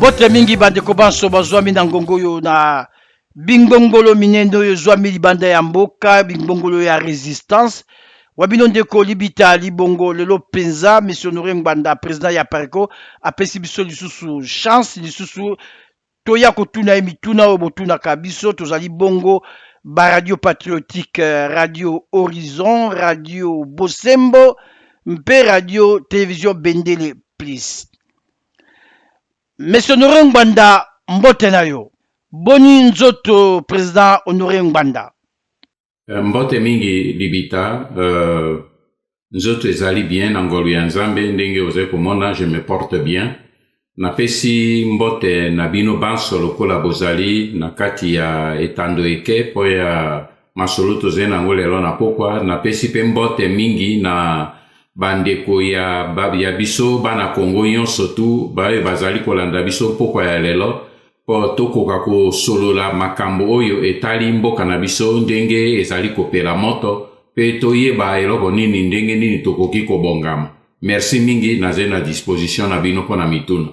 Bote mingi bande kobanso bazwami na ngongo yo na bingbongolo minendo yo zwami libanda ya mboka bingbongolo ya resistance wabino ndeko libita libongo lelo penza monsieur Honoré Ngbanda président ya Pareco apesi biso lisusu chance lisusu toya kotuna emituna o botuna kabiso tozali bongo ba radio patriotique radio Horizon radio Bosembo mpe radio télévision Bendele plus. Monsieur Honoré Ngbanda mbote na yo boni nzoto président Honoré Ngbanda. Mbote mingi libita nzoto ezali bien na ngolu ya Nzambe ndenge oze komona je me porte bien napesi mbote na bino banso lokola bozali na kati ya etando eke po ya masolo toze na ngolelo na pokwa napesi pe mbote mingi na bandeko ya biso bana Kongo nyonso tu baye bazali kolanda biso pokwa ya lelo po tokoka kosolola makambo oyo etali mboka na biso ndenge ezali kopela moto pe toyeba eloko nini ndenge nini tokoki kobongama. Merci mingi naze na disposition na bino pona mituna.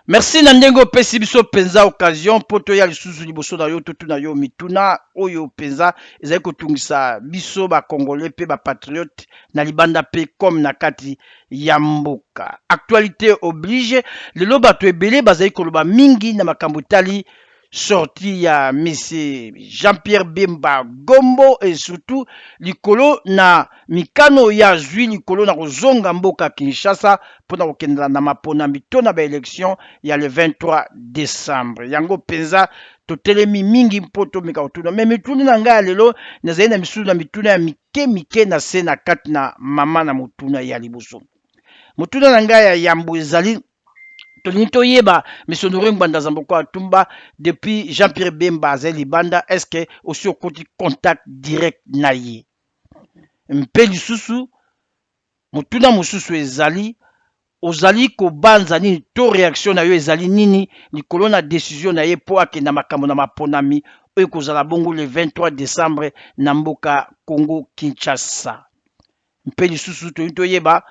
Merci na ndenge opesi biso penza occasion po toya lisusu liboso na yo totuna yo mituna oyo penza ezali kotungisa biso ba congolais pe ba patriote na libanda pe comme na kati ya mboka. Actualité oblige lelo bato ebele bazali koloba mingi na makambo tali sorti ya monsieur Jean-Pierre Bemba Gombo et surtout likolo na mikano ya zwi likolo na kozonga mboka Kinshasa pona kokendela na mapona mitona ba élection ya le 23 décembre. Yango penza totelemi mingi mpoto mika otuna mais mituna na ngai lelo nazali na misusu na mituna ya mike na se na kati na mama na mutuna ya liboso. Mutuna na ngai ya yambo ezali Tonito yeba, monsieur Honoré Ngbanda Zamboko Atumba, depuis Jean-Pierre Bemba Zeli Banda, est-ce que aussi au côté contact direct naye? Mpeli susu, mutuna mususu ezali, ozali ko banza nini to réaction na yo ezali nini, ni kolona décision na ye po akenda makambo na maponami, oyo kozala bongo le 23 décembre na mboka Congo Kinshasa. Mpeli susu tonito yeba,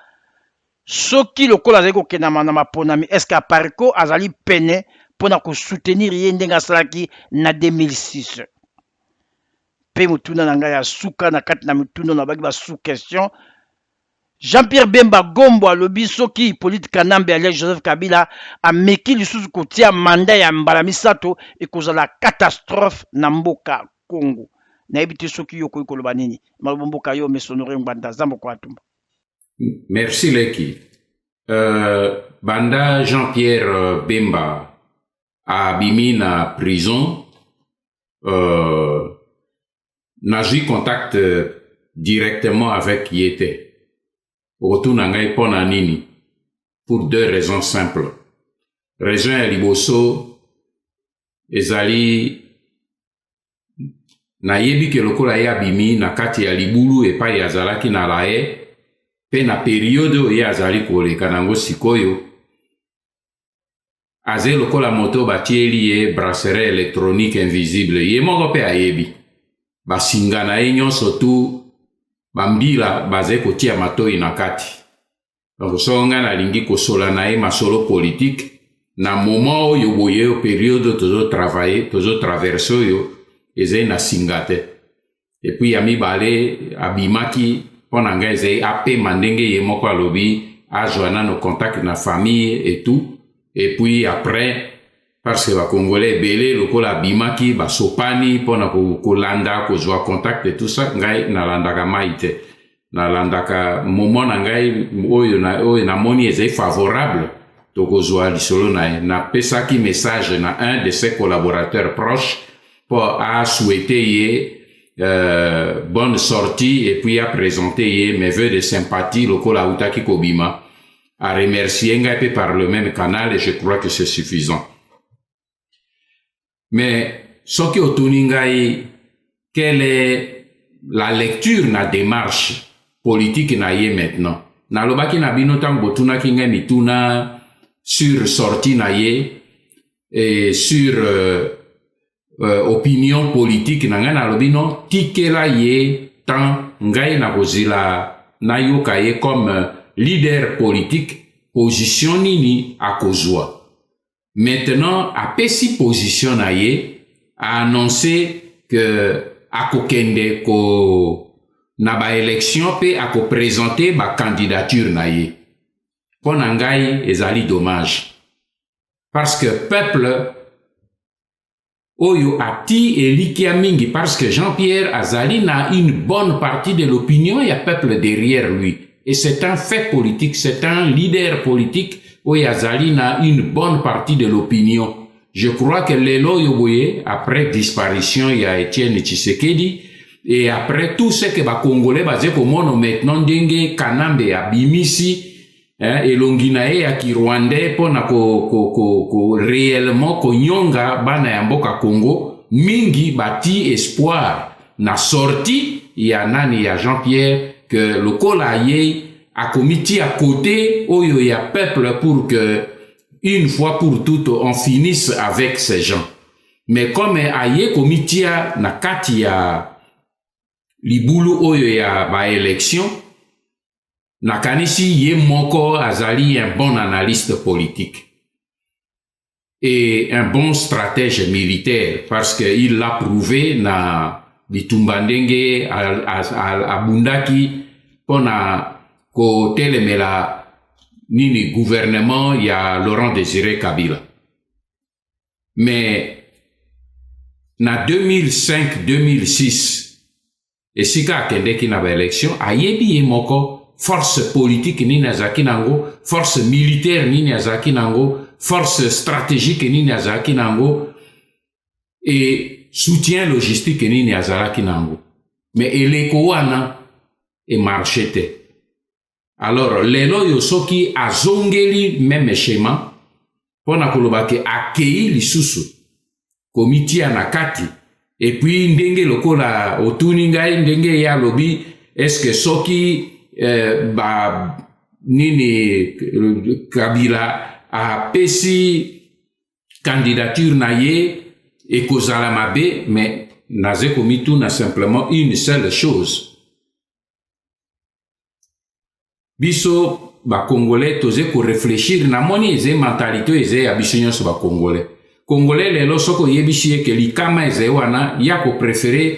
soki lokola azali kokenda na maponami est-ce que Pareco azali pene pona ko soutenir ye ndenge asalaki na 2006 pe mutuna na ngai ya suka na kati na mutuna na baki ba sous question Jean-Pierre Bemba Gombo alobi soki politique Kanambe alias Joseph Kabila ameki lisusu kotia manda ya mbala misato ekozala catastrophe na mboka Congo na ebite soki yoko koloba nini malobo mboka yo monsieur Honoré Ngbanda Zamboko Atumba. Merci Leki. Banda Jean-Pierre Bemba a bimi na prison. N'a eu contact directement avec qui était. Retour nangai pona nini. Pour deux raisons simples. Raison ya liboso ezali na yebi ke lokola ya bimi na kati ya libulu epai ya zalaki na lae pe na période ya azali koleka nango sikoyo aze lokola moto batieli ye bracelet électronique invisible ye moko pe ayebi basinga na ye nyonso tu bambila baze kotia matoi na kati donc songa na lingi kosola na ye masolo politique na moment oyo boye o période tozo travailler tozo traverser oyo eze na singate et puis ami bale abimaki pona ngai ezali ape mandenge ye moko alobi ajoana no contact na famille et tout et puis après parce que ba congolais belé lokola bimaki ba sopani pona kolanda kozwa contact et tout ça ngai nalandaka maite nalandaka moment na ngai oyo na moni ezali favorable to kozwa lisolo na pesaki message na un de ses collaborateurs proches pour a souhaiter ye bonne sortie et puis a présenté mes vœux de sympathie lokola utaki kobima a remercier ngai par le même canal et je crois que c'est suffisant. Mais soki otuni ngai quelle est la lecture na démarche politique na ye maintenant na lobaki na bino tango botunaki ngai mituna sur sortie na ye et sur opinion politique na ngai na lobino tikela ye tant ngai na kozila na yoka ye comme leader politique position nini akozwa Maintenant, a pesi position na ye, a annoncé que ako kende ko na ba élection pe ako présenter ba candidature na ye. Pon ngai ezali dommage. Parce que peuple oyo ati elikia mingi, parce que Jean-Pierre Azali n'a une bonne partie de l'opinion, il y a peuple derrière lui. Et c'est un fait politique, c'est un leader politique. Oui, Azali n'a une bonne partie de l'opinion. Je crois que Lelo Yoboye, après disparition, il y a Étienne Tshisekedi, et après tout ce que les Congolais basé comme on maintenant dengue Kanambe à Bimisi, et Longinae à Rwandais pour na ko réellement ko nyonga bana ya mboka Congo, mingi bati espoir na sorti ya nani ya Jean-Pierre que le Kolaye a comité à côté oyo ya peuple pour que une fois pour toutes on finisse avec ces gens. Mais comme aye comité na kati ya libulu oyo ya ba élection nakanisi ye moko azali un bon analyste politique et un bon stratège militaire parce que il l'a prouvé na bitumba ndenge abundaki pona ko telemela nini gouvernement ya Laurent Désiré Kabila. Mais na 2005-2006 esika akendeki na ba élection ayebi ye moko force politique nini azaki nango, force militaire nini azaki nango, force stratégique nini azaki nango, et soutien logistique nini azaki nango. Mais eleko wana e marchete. Alors, lelo yosoki azongeli même schéma, pona kolobake akei lisusu, komiti anakati, et puis ndenge lokola otuni ngai ndenge ya lobi, est-ce que soki ba nini Kabila a pesi candidature na ye et kozala mabe, mais naze komitu na simplement une seule chose. Biso ba Congolais toze ko réfléchir na moni eze mentalité eze ya biso nyonso ba Congolais. Congolais lelo soko yebishi ke likama eze wana ya ko préférer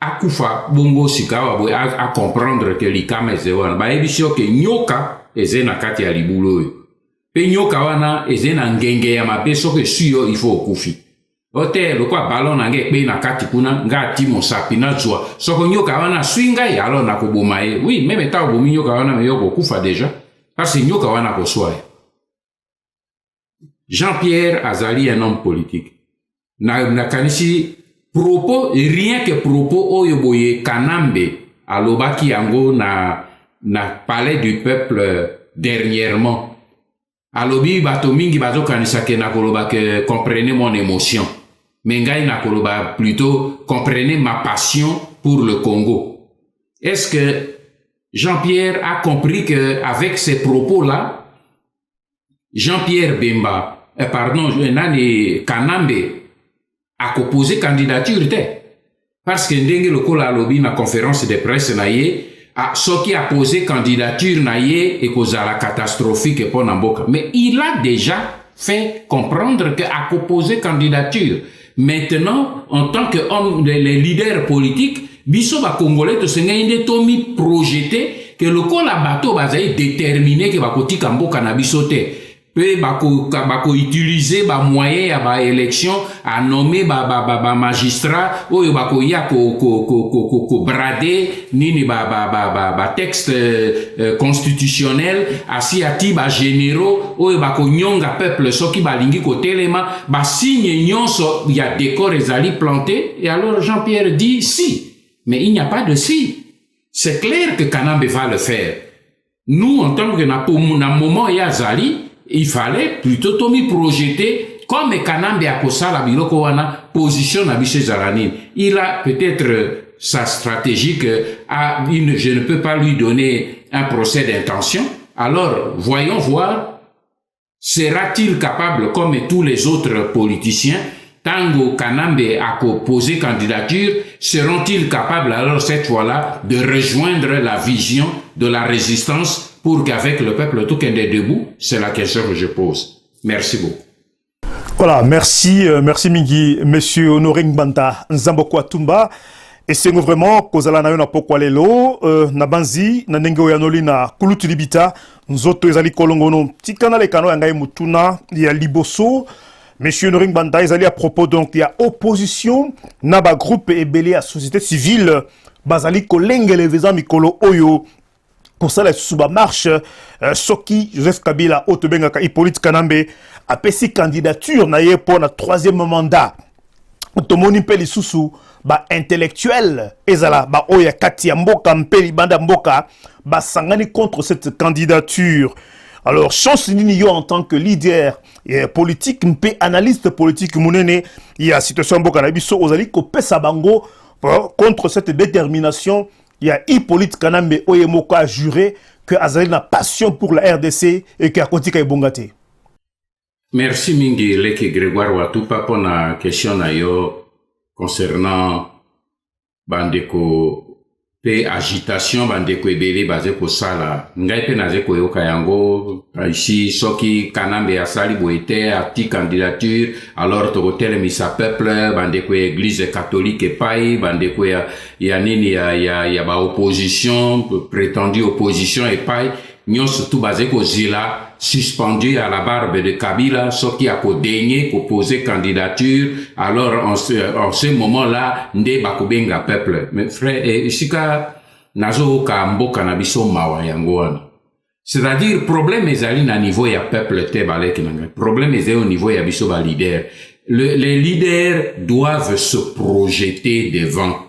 akufa bongo sikawa boy a comprendre que likama eze wana ba ebisho ke nyoka eze na kati ya libulo pe nyoka wana eze na ngenge ya mabeso ke suyo il faut okufi ote lokwa ballon nange pe na kati kuna ngati mosapi na zwa soko nyoka wana swinga ya alo na koboma ye oui même ta obomi nyoka wana me yoko kufa déjà parce que nyoka wana ko soya. Jean-Pierre Azali un homme politique na kanisi propos, rien que propos oyo boye Kanambe alobaki yango na palais du peuple dernièrement. Alobi bato mingi bazo kanisa ke na koloba que comprenez mon émotion. Mengai na koloba plutôt comprenez ma passion pour le Congo. Est-ce que Jean-Pierre a compris que avec ces propos-là, Jean-Pierre Bemba, nani Kanambe a posé candidature te parce que ndenge lokola lobi na conférence de presse na ye a soki a posé candidature na ye et kozala catastrophique pour Namboka, mais il a déjà fait comprendre que a posé candidature. Maintenant en tant que homme les leaders politiques biso ba Congolais to senga inde to mi projeter que lokola bato bazai déterminé que ba kotika mboka na biso te pe bako utiliser ba moyen ya ba élection a nommer ba magistrat oyo bako ya ko brader nini ba texte constitutionnel asi ati ba généraux oyo bako nyonga peuple soki balingi ko telema ba signe nyonso ya décor ezali planté. Et alors Jean-Pierre dit si, mais il n'y a pas de si. C'est clair que Kanambe va le faire. Nous en tant que na moment ya zali il fallait plutôt Tomi projeter comme Kanambe a kosala biloko wana position na biche zalani. Il a peut-être sa stratégie que je ne peux pas lui donner un procès d'intention. Alors voyons voir, sera-t-il capable comme tous les autres politiciens Tango Kanambe a posé candidature, seront-ils capables alors cette fois-là de rejoindre la vision de la résistance pour qu'avec le peuple tout est debout? C'est la question que je pose. Merci beaucoup. Voilà, merci, merci Mingi, monsieur Honoré Ngbanta, Nzamboko Atumba. Et c'est vraiment kozala na yo na pokwa lelo na banzi na ndenge oyanoli na kulutu libita nzoto ezali kolongono tikana le kano ya ngai mutuna ya liboso. Monsieur Honoré Ngbanta ezali à propos donc il y a opposition na ba groupe ebele à société civile bazali kolengele veza mikolo oyo pour ça la suba marche soki Joseph Kabila otobengaka Hippolyte Kanambe apesi candidature na ye pour na troisième mandat tomoni mpe lisusu ba intellectuel ezala ba oya kati ya mboka mpe libanda mboka ba sangani contre cette candidature. Alors chance nini yo en tant que leader politique mpe analyste politique munene ya situation mboka na biso ozali ko pesa bango contre cette détermination. Il y a Hippolyte Kanambe Oyemoko a juré que azali na passion pour la RDC et que akotika ebongate. Merci mingi Leke Grégoire Watupa pour la question na yo concernant bandeko pe agitation bandeko ebele basé ko sala ngai pe naze ko yoka yango ici soki Kanambe asali boete ati candidature alors to hotel misa peuple bandeko église catholique pai bandeko ya nini ya ba opposition prétendue opposition pai nyonso tout basé ko zila suspendu à la barbe de Kabila, ce qui a daigné pour poser candidature, alors en ce moment-là, nde bakobenga peuple. Mais frère, isika nazo ka mboka na biso mawa yango wana. C'est-à-dire, problème ezali na niveau ya peuple te baleki nanga. Problème ezali au niveau ya biso ba leader. Les leaders doivent se projeter devant.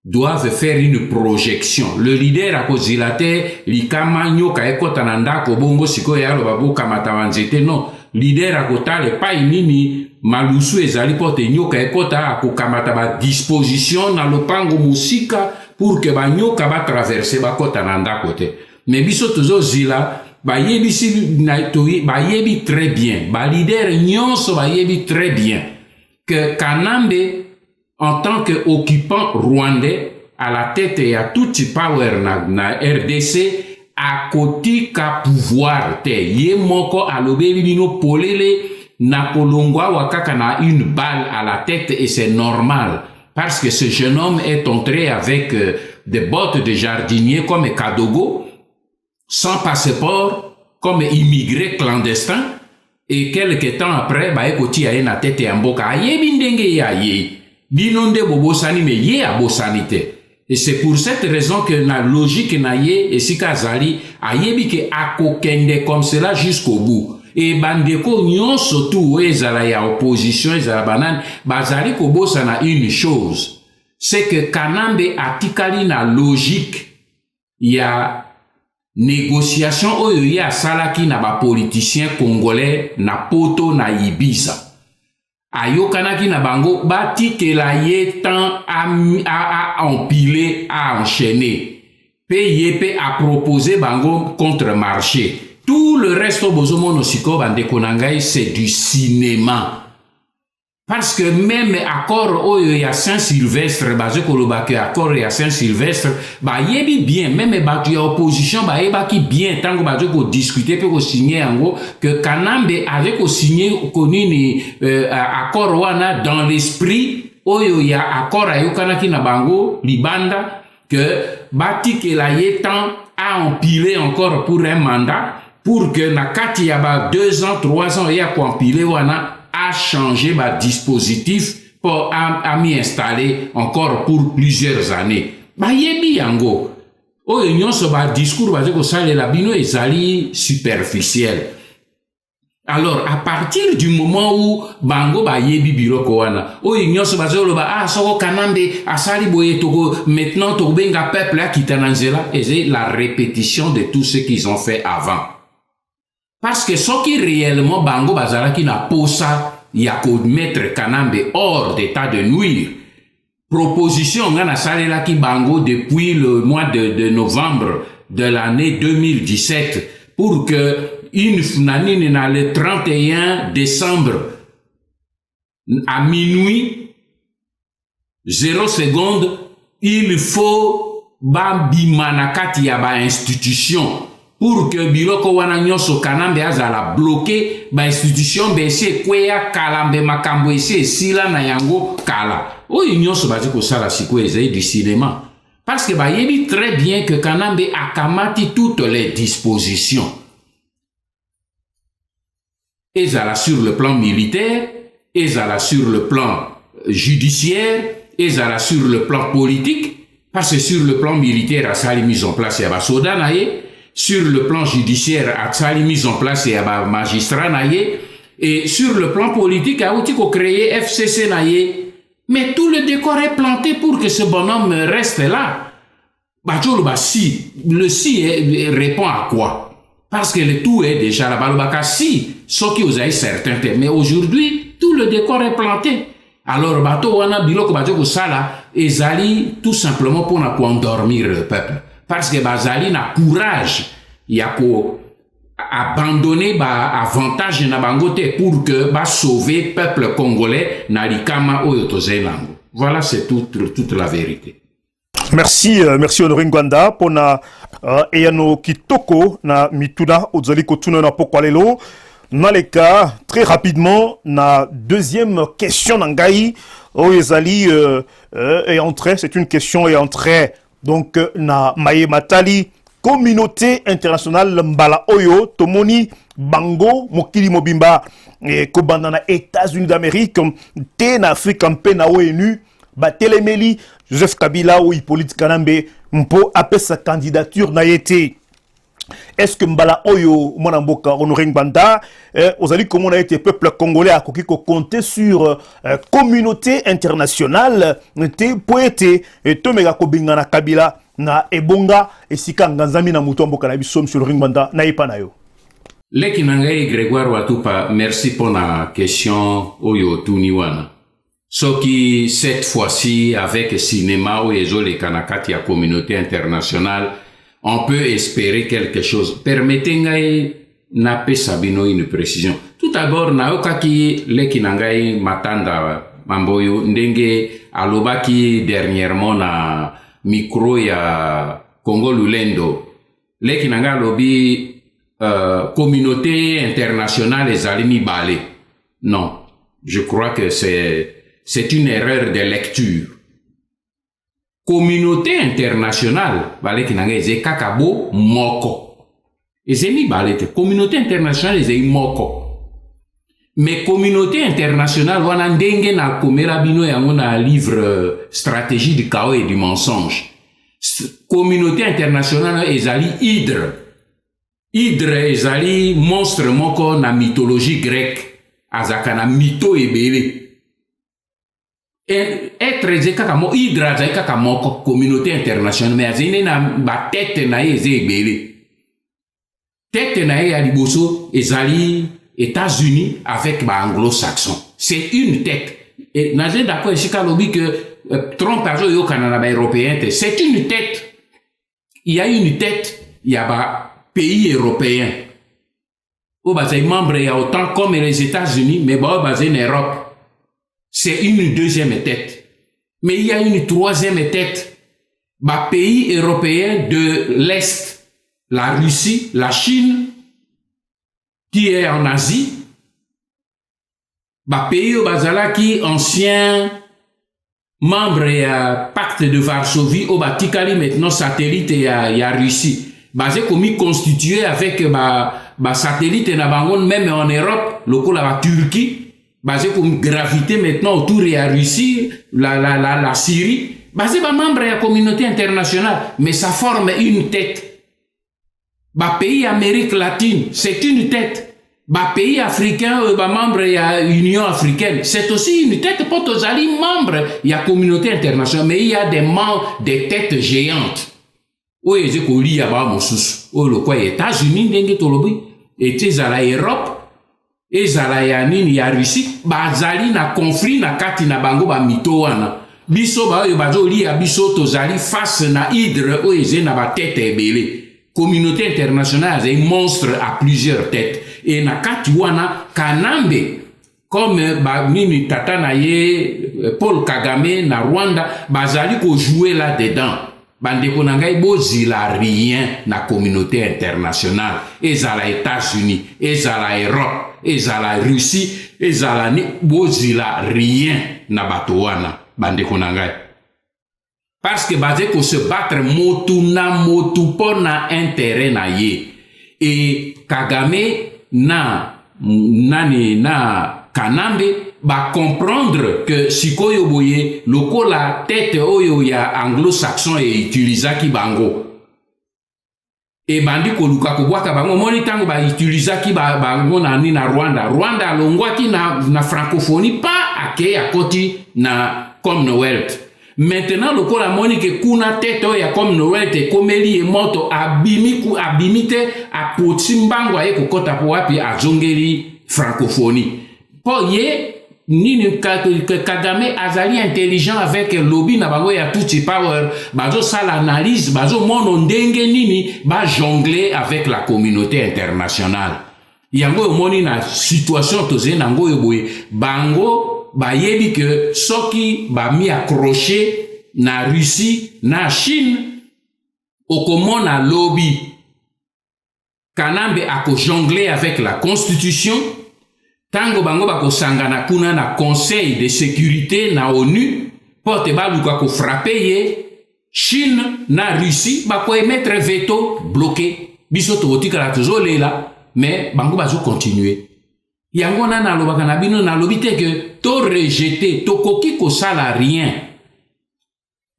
Doivent faire une projection. Le leader a kozilate likama nyoka ekota na ndako bongo siko ya lo babu kamata wanzete non. Leader a kotale pa nini malusu ezali pote nyoka ekota akokamata ba disposition na lopango musika pour que ba nyoka ba traverser ba kota na ndako te. Mais biso tozo zila ba yebi si na toyi ba yebi très bien. Ba leader nyonso ba yebi très bien que Kanambe en tant qu'occupant rwandais à la tête et à tout power na RDC à côté ka pouvoir te ye moko alobebi bino polele na kolongwa wakaka na une balle à la tête et c'est normal parce que ce jeune homme est entré avec des bottes de jardinier comme Kadogo sans passeport comme immigré clandestin et quelques temps après ba ekoti ya na tête ya mboka ayebi ndenge ya ye binonde bobosani me ye abosanite. Et c'est pour cette raison que la logique na ye et sikazali ayebi ke akokende comme cela jusqu'au bout. Et bandeko nyonso tout ezala ya opposition ezala banane bazali kobosana une chose, c'est que Kanambe atikali na logique ya négociation oyo ya salaki na ba politiciens congolais na poto na Ibiza. Ayokanaki na bango bati ke la ye temps a empiler, a enchaîner. Pe a proposé bango contre-marché. Tout le reste bozomo no siko bande konangai c'est du cinéma. Parce que même accord oyo ya Saint-Sylvestre, basé koloba ke accord ya Saint-Sylvestre, ba yebi bien, même ba tu opposition ba yeba ki bien tango ba ko discuter pe ko signer ango que Kanambe avait ko signer konini accord wana dans l'esprit oyo ya accord ayo kanaki na bango libanda que bati ke la yetan a empilé encore pour un mandat pour que na kati ya ba 2 ans 3 ans ya ko empiler wana a changé ma dispositif pour m'y installer encore pour plusieurs années. Ba yebi yango. O nyonso ba discours ba ko sale la bino ezali superficiel. Alors à partir du moment où bango ba yebi biloko wana, o nyonso ba zolo ba soko Kanambe asali boye toko maintenant to benga peuple a kitananzela et c'est la répétition de tout ce qu'ils ont fait avant. Parce que ce qui réellement bango bazalaki na posa ya ko mettre Kanambe hors d'état de nuire. Proposition ngana salelaki bango depuis le mois de novembre de l'année 2017 pour que une nanine na le 31 décembre à minuit 0 seconde il faut bambi manakati ya ba institution pour que biloko wana nyonso kanambe azala bloqué ba institution bese kweya kalambe makambo ese sila na yango kala oyo nyonso bazi kosala siko ezali du cinéma parce que bayebi très bien que kanambe akamati toutes les dispositions ezala sur le plan militaire ezala sur le plan judiciaire ezala sur le plan politique parce que sur le plan militaire asali mise en place ya basoda na ye sur le plan judiciaire asali mise en place ya ba magistrat na ye et sur le plan politique a outi ko créer FCC na ye mais tout le décor est planté pour que ce bonhomme reste là bacholo ba si le si répond à quoi parce que le tout est déjà là balobaka si ce qui vous avez certain mais aujourd'hui tout le décor est planté alors bato wana biloko bato ko sala ezali tout simplement pour na endormir le peuple parce que bazali na courage ya ko abandonner ba avantage na bangote pour que ba sauver peuple congolais na likama oyo tozenango voilà c'est toute la vérité. Merci, merci Honoré Ngwanda pour na eyano kitoko na mituna ozali kotuna na pokwalelo. Naleka très rapidement na deuxième question nangai oyezali est entrée, c'est une question est entrée donc na maye matali communauté internationale mbala oyo tomoni bango mokili mobimba ko banda na États-Unis d'Amérique te na Afrique mpe na ONU batelemeli Joseph Kabila ou Hippolyte Kanambe mpo apesa candidature na yete. Est-ce que mbala oyo mwana mboka Honoré Ngwanda ozali comment on a été peuple congolais a koki ko compter sur communauté internationale te poete to mega ko bingana Kabila na ebonga esika nganzami na mutu mboka na biso monsieur Honoré Ngwanda na ipa na yo. Leki nangai Grégoire Watupa, merci pour la question oyo tuniwana. Soki cette fois-ci avec cinéma ou les kanakati à communauté internationale, on peut espérer quelque chose. Permettez-moi nape sabino une précision. Tout d'abord, naokaki leki nangai matanda mamboyo ndenge alobaki dernièrement na micro ya Congo Lulendo. Leki nangai alobi communauté internationale ezalimi balé. Non, je crois que c'est une erreur de lecture. Communauté internationale, balé ki nanga eze kakabo moko. Ezemi balé te. Communauté internationale eze moko. Mais communauté internationale wana ndenge na komera bino yango na livre stratégie du chaos et du mensonge. Communauté internationale ezali hydre. Hydre ezali monstre moko na mythologie grecque. Azaka na mytho ebele. Être ezeka mo hydra ezeka kamoko communauté internationale mais azine na ba tête na eze ebele. Tête na ya liboso ezali États-Unis avec ba anglo-saxon. C'est une tête. Et naze d'accord esika lobi que Trump azo yo kanana ba européen, c'est une tête. Il y a une tête, il y a ba pays européens. Au bas membre il y a autant comme les États-Unis mais ba basé en Europe. C'est une deuxième tête. Mais il y a une troisième tête. Bah, pays européens de l'Est, la Russie, la Chine, qui est en Asie. Bah, pays au Bazala qui ancien membre du pacte de Varsovie, au Batikali maintenant satellite et à Russie. Basé comme constitué avec bah satellite et Nabangon même en Europe, local la Turquie. Basé comme gravité maintenant autour de la Russie, la Syrie, basé par membre de la communauté internationale, mais ça forme une tête. Bah pays Amérique latine, c'est une tête. Bah pays africain, bah membre de l'Union africaine, c'est aussi une tête pour tous les membres de la communauté internationale, mais il y a des membres, des têtes géantes. Oui, c'est qu'on lit à bas mon sous. Oh le quoi États-Unis, dengue tolobi, et tu à l'Europe. Ezala ya nini ya Russie bazali na conflit na kati na bango ba mito wana biso ba yo bazo li ya biso tozali face na hydre o eze na ba tête ebele communauté internationale c'est un monstre à plusieurs têtes et na kati wana Kanambe comme ba nini tata na ye Paul Kagame na Rwanda bazali ko jouer là dedans bandeko na ngai bozila rien na communauté internationale, ezala États-Unis, ezala Europe, ezala Russie, ezala ni bozila rien na bato wana bandeko na ngai. Parce que baze ko se battre motu na motu po na intérêt na ye. Et Kagame na Kanambe ba comprendre que sikoyo boye lokola tête oyo ya anglo-saxon e utilisaki bango. Et bandi koluka kobwaka bango moni tango ba utilisaki bango na Rwanda. Rwanda alongwaki na francophonie pas ake akoti na Commonwealth. Maintenant lokola moni ke kuna tête oyo ya Commonwealth e komeli e moto abimite apoti mbango aye kokota po wapi azongeli francophonie. Po ye nini Kagame azali intelligent avec lobby na bango ya Tutsi Power, bazo sala analyse, bazo mono ndenge nini ba jongler avec la communauté internationale. Yango moni na situation toze nango yo boye bango ba yebi que soki ba mi accroché na Russie na Chine okomona lobby Kanambe ako jongler avec la constitution. Tango bango bako sangana kuna na conseil de sécurité na ONU, porte baluka ko frappé ye, Chine na Russie bako émettre veto bloqué. Biso to botika la tozo lela, mais bango bazo continuer. Yango na lobaka na bino na lobite que to rejeter, to koki ko sala rien.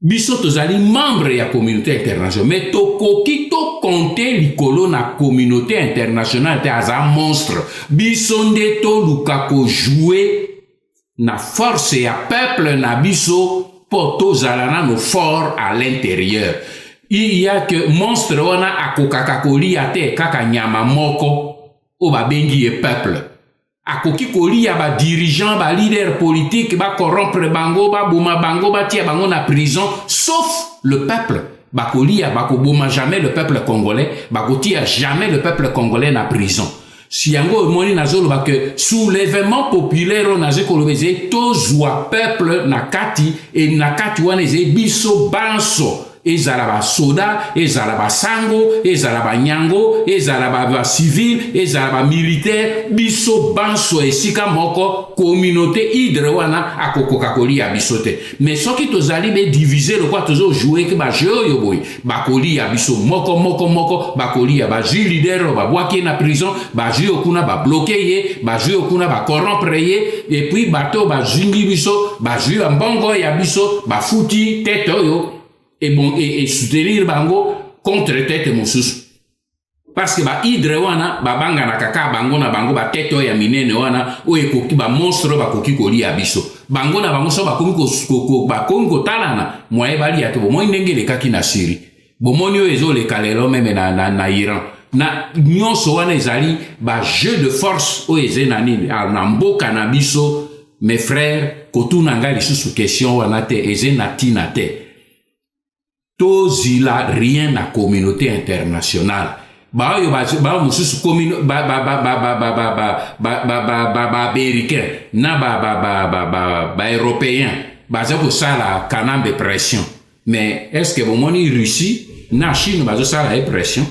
Biso tozali membre ya communauté internationale, mais to koki to compter likolo na communauté internationale te aza monstre. Biso nde to luka ko jouer na force ya peuple na biso po tozala na no fort à l'intérieur. Il y a que monstre wana akokaka kolia te kaka nyama moko o babengi e peuple. Akoki kolia ba dirigeant, ba leader politique, ba corrompre bango, ba bouma bango, ba tia bango na prison, sauf le peuple. Ba kolia, ba ko bouma jamais le peuple congolais, ba ko tia jamais le peuple congolais na prison. Si yango moni na zolo ba que soulèvement populaire on a kolobeze to zwa peuple na kati et na kati wana ze biso banso. Ezala ba soda, ezala ba sango, ezala ba nyango, ezala ba civil, ezala ba militaire, biso banso esika moko communauté hydre wana akokoka kolia biso te. Mais soki tozali be diviser le quoi tozo jouer ke ba jeu yo boy, ba kolia biso moko, ba kolia ba ju leader ba bwaki na prison, ba ju okuna ba bloquer ye, ba ju okuna ba corrompre ye, et puis bato ba jungi biso, ba ju mbongo ya biso, ba futi tete yo. Et soutenir bango contre tête mosusu. Parce que ba hydre wana ba banga na kaka bango na bango ba tête ya minene wana o ekoki ba monstre ba koki kolia biso. Bango na bango so ba komi ko talana moye bali ya to mo ndenge le kaki na Syrie. Bomoni o ezo le kalelo meme na Iran. Na nyonso wana ezali ba jeu de force o ezenani na mboka na biso mes frères kotuna ngali susu question wana te ezenatina te. Tozila rien na communauté internationale. Ba mususu américain na européen baza ko sala Kanambe pression. Mais est-ce que bomoni Russie na Chine baza sala pression?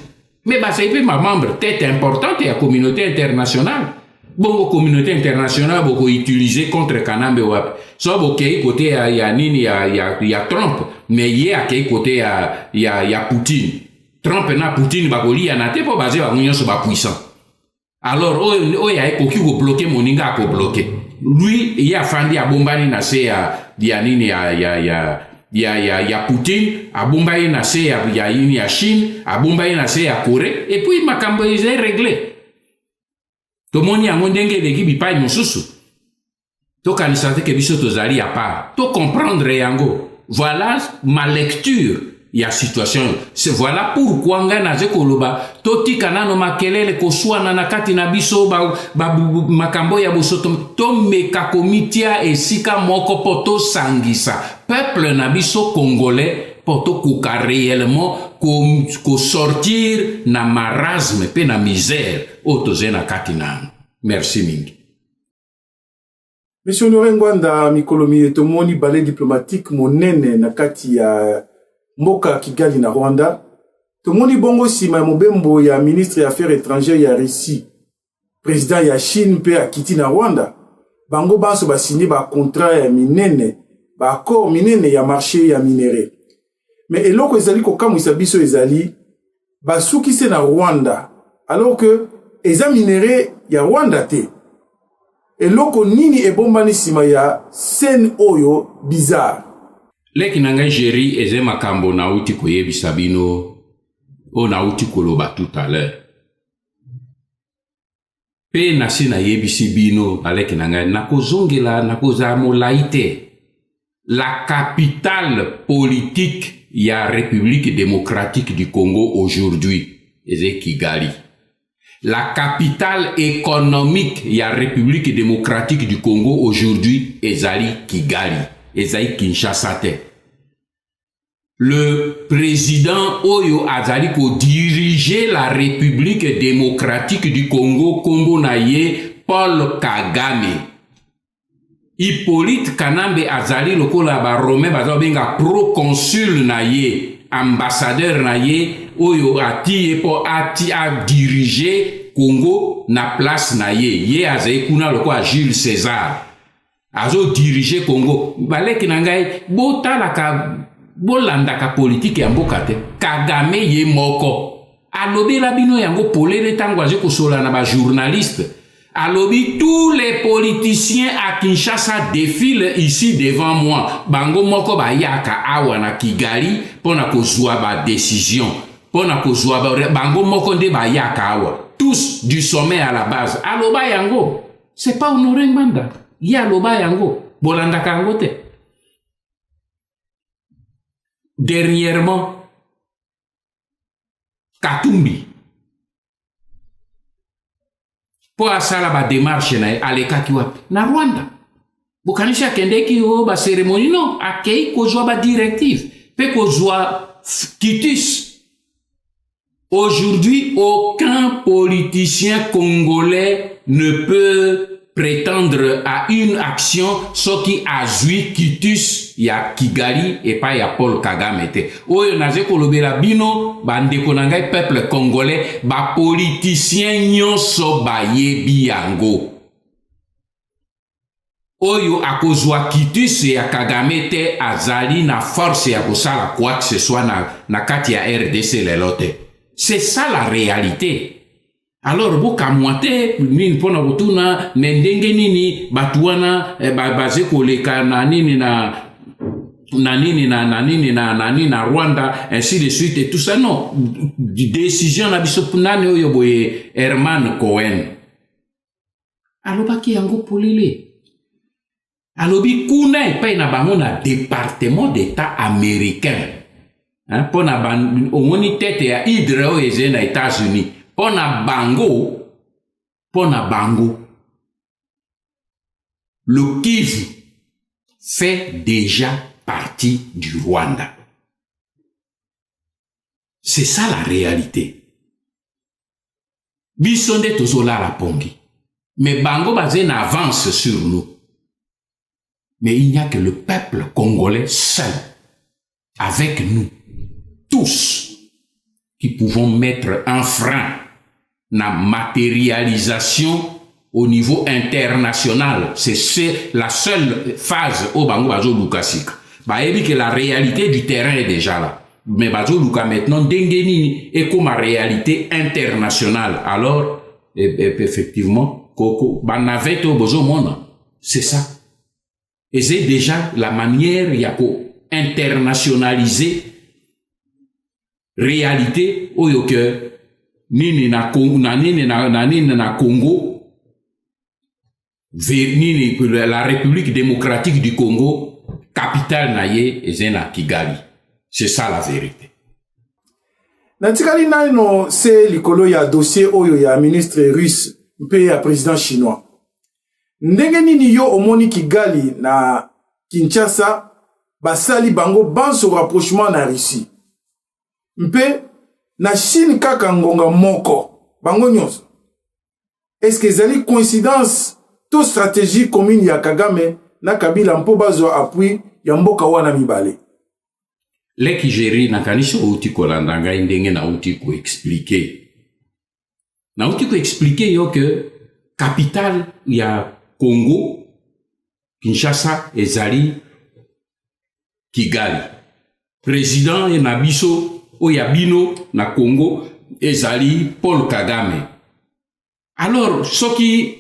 Mais c'est pas ma membre tête importante ya communauté internationale. Bongo communauté internationale boko utiliser contre Kanambe wap. So bokei côté ya nini ya Trump, mais ye akei côté ya Poutine. Trump na Poutine bakoli ya na te po basé ba munyo so ba puissant. Alors o ya ekoki ko bloquer moninga ko bloquer. Lui il a fandi a bombani na se ya nini ya Poutine, a bombani na se ya Chine, a bombani na se ya Corée et puis makambo est réglé. Tomoni yango ndenge leki bipai mosusu. To kanisate ke biso tozali à part. To comprendre yango. Voilà ma lecture ya situation. C'est voilà pourquoi nga naze koloba to tika no makelele koswana na kati na biso makambo ya bosoto to meka komitia esika moko poto sangisa. Peuple na biso congolais poto kuka réellement ko sortir na marasme pe na misère otoze na kati na. Merci mingi. Monsieur Honoré Ngwanda mikolo tomoni balai diplomatique monene na kati ya mboka Kigali na Rwanda. Tomoni bongo sima ya mobembo ya ministre ya affaires étrangères ya Russie, président ya Chine pe akiti na Rwanda. Bango banso ba signé ba contrat ya minene, ba accord minene ya marché ya minéraux. Mais eloko ezali ko kamwisa biso ezali ba sukise na Rwanda alors que eza minéraux ya Rwanda te. Eloko nini ebombani sima ya scène oyo bizarre. Leki nanga jeri eze makambo na uti koyebisa bino o na uti koloba tout à l'heure. Pe nasi na yebisi bino aleki nanga nakozongela nakoza molaite. La capitale politique ya République démocratique du Congo aujourd'hui eze Kigali. La capitale économique ya République démocratique du Congo aujourd'hui ezali Kigali. Ezali Kinshasa te. Le président Oyo azali ko diriger la République démocratique du Congo kombo na ye Paul Kagame. Hippolyte Kanambe azali lokola ba Romain bazo benga proconsul na ye, ambassadeur na ye Oyo ati po ati a diriger Congo na place na ye. Ye azali kuna lokola Jules César. Azo diriger Congo. Baleki nangai botalaka bolandaka politique ya mboka te. Kagame ye moko. Alobi la bino yango polele tango aje kosola na ba journaliste. Alobi tous les politiciens à Kinshasa défilent ici devant moi. Bango moko ba yaka awa na Kigali pona kozwa ba décision. Pona kozwa ba bango moko nde ba yaka awa. Tous du sommet à la base. Aloba yango. C'est pas Honoré Nganda. Ya loba yango, bolanda kangote. Dernièrement, Katumbi, pour asala ba démarche na aleka kiwapi na Rwanda. Bukanisha kendeki o ba cérémonie non, akei kozwa ba directive, pe kozwa kitis. Aujourd'hui, aucun politicien congolais ne peut prétendre à une action ce qui a joué kitus ya Kigali et pas ya Paul Kagame te. Oyo naze kolobela bino bandeko nangai peuple congolais ba politicien nyonso ba yebi yango. Oyo akozwa kitus ya Kagame te azali na force ya kosala quoi que ce soit na kati ya RDC lelote. C'est ça la réalité. Alors boka mwate nini pona kutuna nendenge nini batuana baze koleka na nini na Rwanda ainsi de suite et tout ça non décision na biso nani oyo boye Herman Cohen alobaki yango polele alobi kuna pa na bango na département d'état américain hein pona omoni tete ya hydre o eze na États-Unis. Pona bango, le Kivu fait déjà partie du Rwanda. C'est ça la réalité. Bisonde tozola la pongi. Mais bango bazen avance sur nous. Mais il n'y a que le peuple congolais seul, avec nous, tous, qui pouvons mettre un frein na matérialisation au niveau international. C'est la seule phase au Bango Bazo Lukasika. Bah, il dit que la réalité du terrain est déjà là. Mais Bazo Luka maintenant, Dengeni est comme la réalité internationale. Alors, effectivement, Banavete au Bozo Mona. C'est ça. Et c'est déjà la manière, il y a internationaliser réalité oyo que nini na Congo na Congo nini la République démocratique du Congo capitale na ye ezena Kigali. C'est ça la vérité. Natikali naino c'est likolo ya dossier oyo ya ministre russe mpe ya président chinois. Ndenge nini yo omoni Kigali na Kinshasa basali bango banso rapprochement na Russie. Mpe na Chine kaka ngonga moko bango nyonso. Est-ce que ezali coïncidence to stratégie commune ya Kagame na Kabila mpo bazwa appui ya mboka wana mibale? leki jeri nakanisi outi kolanda ngai ndenge nauti ko expliquer. Nauti ko expliquer yo que capital ya Congo Kinshasa ezali Kigali. Président et nabiso oyabino na Congo ezali Paul Kagame. Alors soki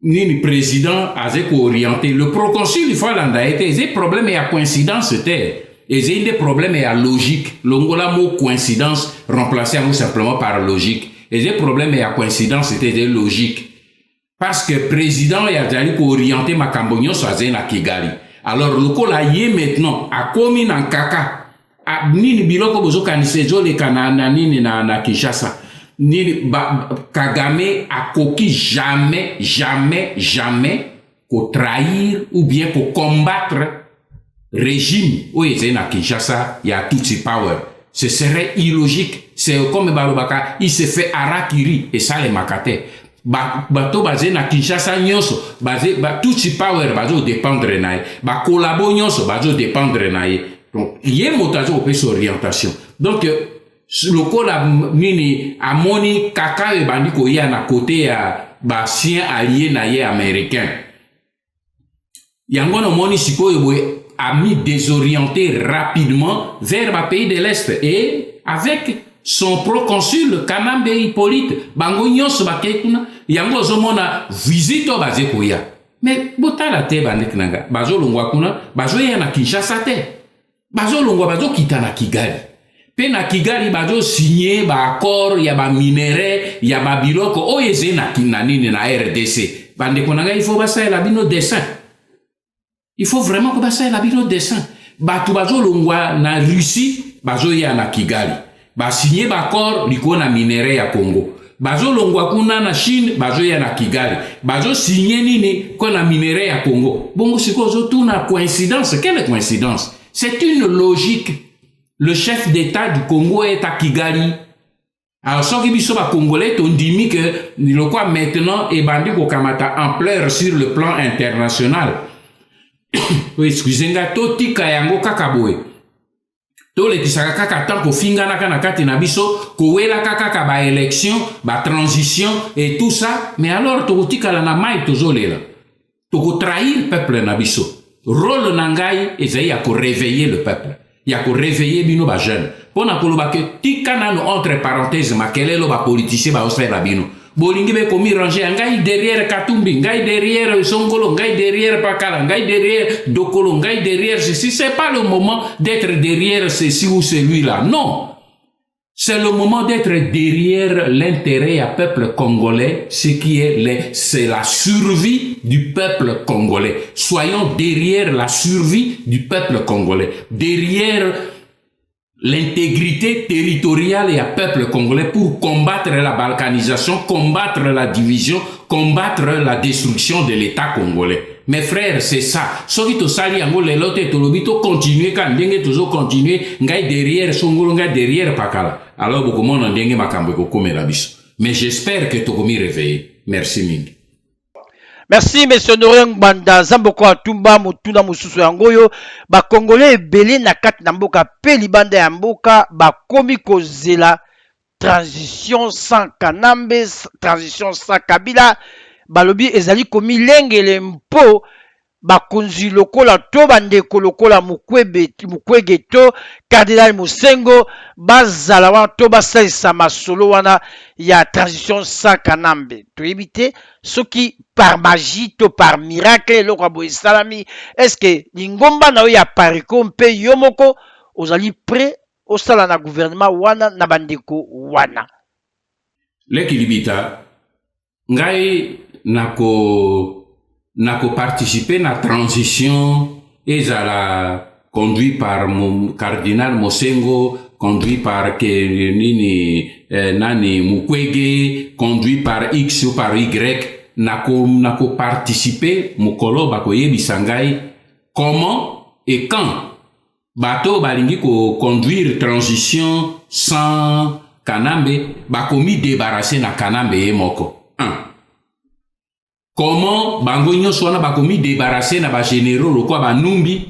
ni président azek orienté le proconsul il faut landa été des problèmes et à coïncidence c'était et des problèmes et à logique longola mot coïncidence remplacé simplement par logique et des problèmes et à coïncidence c'était des logiques parce que président et azali orienté makambonyo soaze na Kigali. Alors lokola yé maintenant a komi nan kaka a nini biloko bozo kanisejo le kanana nini na Kinshasa. Kagame a coquille jamais qu'on trahir ou bien qu'on combattre régime où il y a Kinshasa, il y a Tutsi Power. Ce serait illogique. C'est comme Balobaka, il se fait Arakiri et ça les makate. Bato basé na Kinshasa nyonso, basé Tutsi Power bazo dépendre nae, collabo nyonso bazo dépendre nae. Donc il y a motazo opé orientation. Donc lokola nini amoni kaka e bandiko ya na côté ya basien allié na ye américain yango no moni sikoyo boy a mis désorienté rapidement vers le pays de l'Est et avec son proconsul Kanambe Hippolyte bango nyonso bakekuna yango zomona visito baze koya mais botala te bandik nanga bazo longwa kuna bazo ya na Kinshasa te bazo longwa bazo kita na Kigali. Pe na Kigali bazo signé ba accord ya ba minéraux ya ba biloko oyeze na kinanini na RDC. Bande konanga il faut basa la bino dessin. Il faut vraiment que basa la bino dessin. Ba tu bazo longwa na Russie bazo ya na Kigali. Ba signé ba accord liko na minéraux ya Congo. Bazo longwa kuna na Chine bazo ya na Kigali. Bazo signé nini ko na minéraux ya Congo. Bongo sikozo tout na coïncidence. Quelle coïncidence? C'est une logique. Le chef d'État du Congo est à Kigali. Alors, ce qui est congolais, on dit que le quoi maintenant est bandit au Kamata ampleur sur le plan international. Excusez-moi, toti kayango kakaboe. To le kisaka kaka tanko finga na kana kati na biso, kowela kaka ka ba élection, ba transition et tout ça. Mais alors, to tika la na mai tozolela. To trahir peuple na biso. Rôle nangai ezai ya ko réveiller le peuple. Il y a qu'on réveiller bino ba jeune. Pour na koloba que tikana no entre parenthèses makele lo ba politicien ba osfer la bino. Bolingi be komi ranger ngai derrière Katumbi, ngai derrière Songolo, ngai derrière Pakala, ngai derrière Dokolo, ngai derrière ceci. C'est pas le moment d'être derrière ceci ou celui-là. Non. C'est le moment d'être derrière l'intérêt à peuple congolais, ce qui est c'est la survie du peuple congolais. Soyons derrière la survie du peuple congolais, derrière l'intégrité territoriale et à peuple congolais pour combattre la balkanisation, combattre la division, combattre la destruction de l'État congolais. Mes frères, c'est ça. Soki to sali yango lelo te tolobito continuer kan ndenge tozo continuer ngai derrière Songolo ngai derrière Pakala. Alors beaucoup monde ndenge makambo ko komela biso. Mais j'espère que to komi réveiller. Merci mingi. Merci monsieur Noreng Banda Zamboko Atumba mutuna mususu yangoyo ba congolais ebele na kati na mboka pe libanda ya mboka ba komi kozela transition sans Kanambe, transition sans Kabila. Balobi ezali komi lengele mpo bakonzi lokola to bandeko lokola mukwege to Cardinal Musengo bazala wana to basalisa masolo wana ya transition sans Kanambe. Toyebi te soki par magie to par miracle eloko boye salami est-ce que lingomba na yo ya pariko mpe yo moko ozali prêt osala na gouvernement wana na bandeko wana? Leki libita ngai nako participer na transition ezala conduit par mon cardinal Mosengo, conduit par nini nani Mukwege, conduit par X ou par Y, nako participer mukolo bakoye bisangai comment et quand bato balingi ko conduire transition sans Kanambe bakomi débarrasser na Kanambe ye moko. Comment bango nyonso wana bakomi débarrasser na ba généraux lokwa ba numbi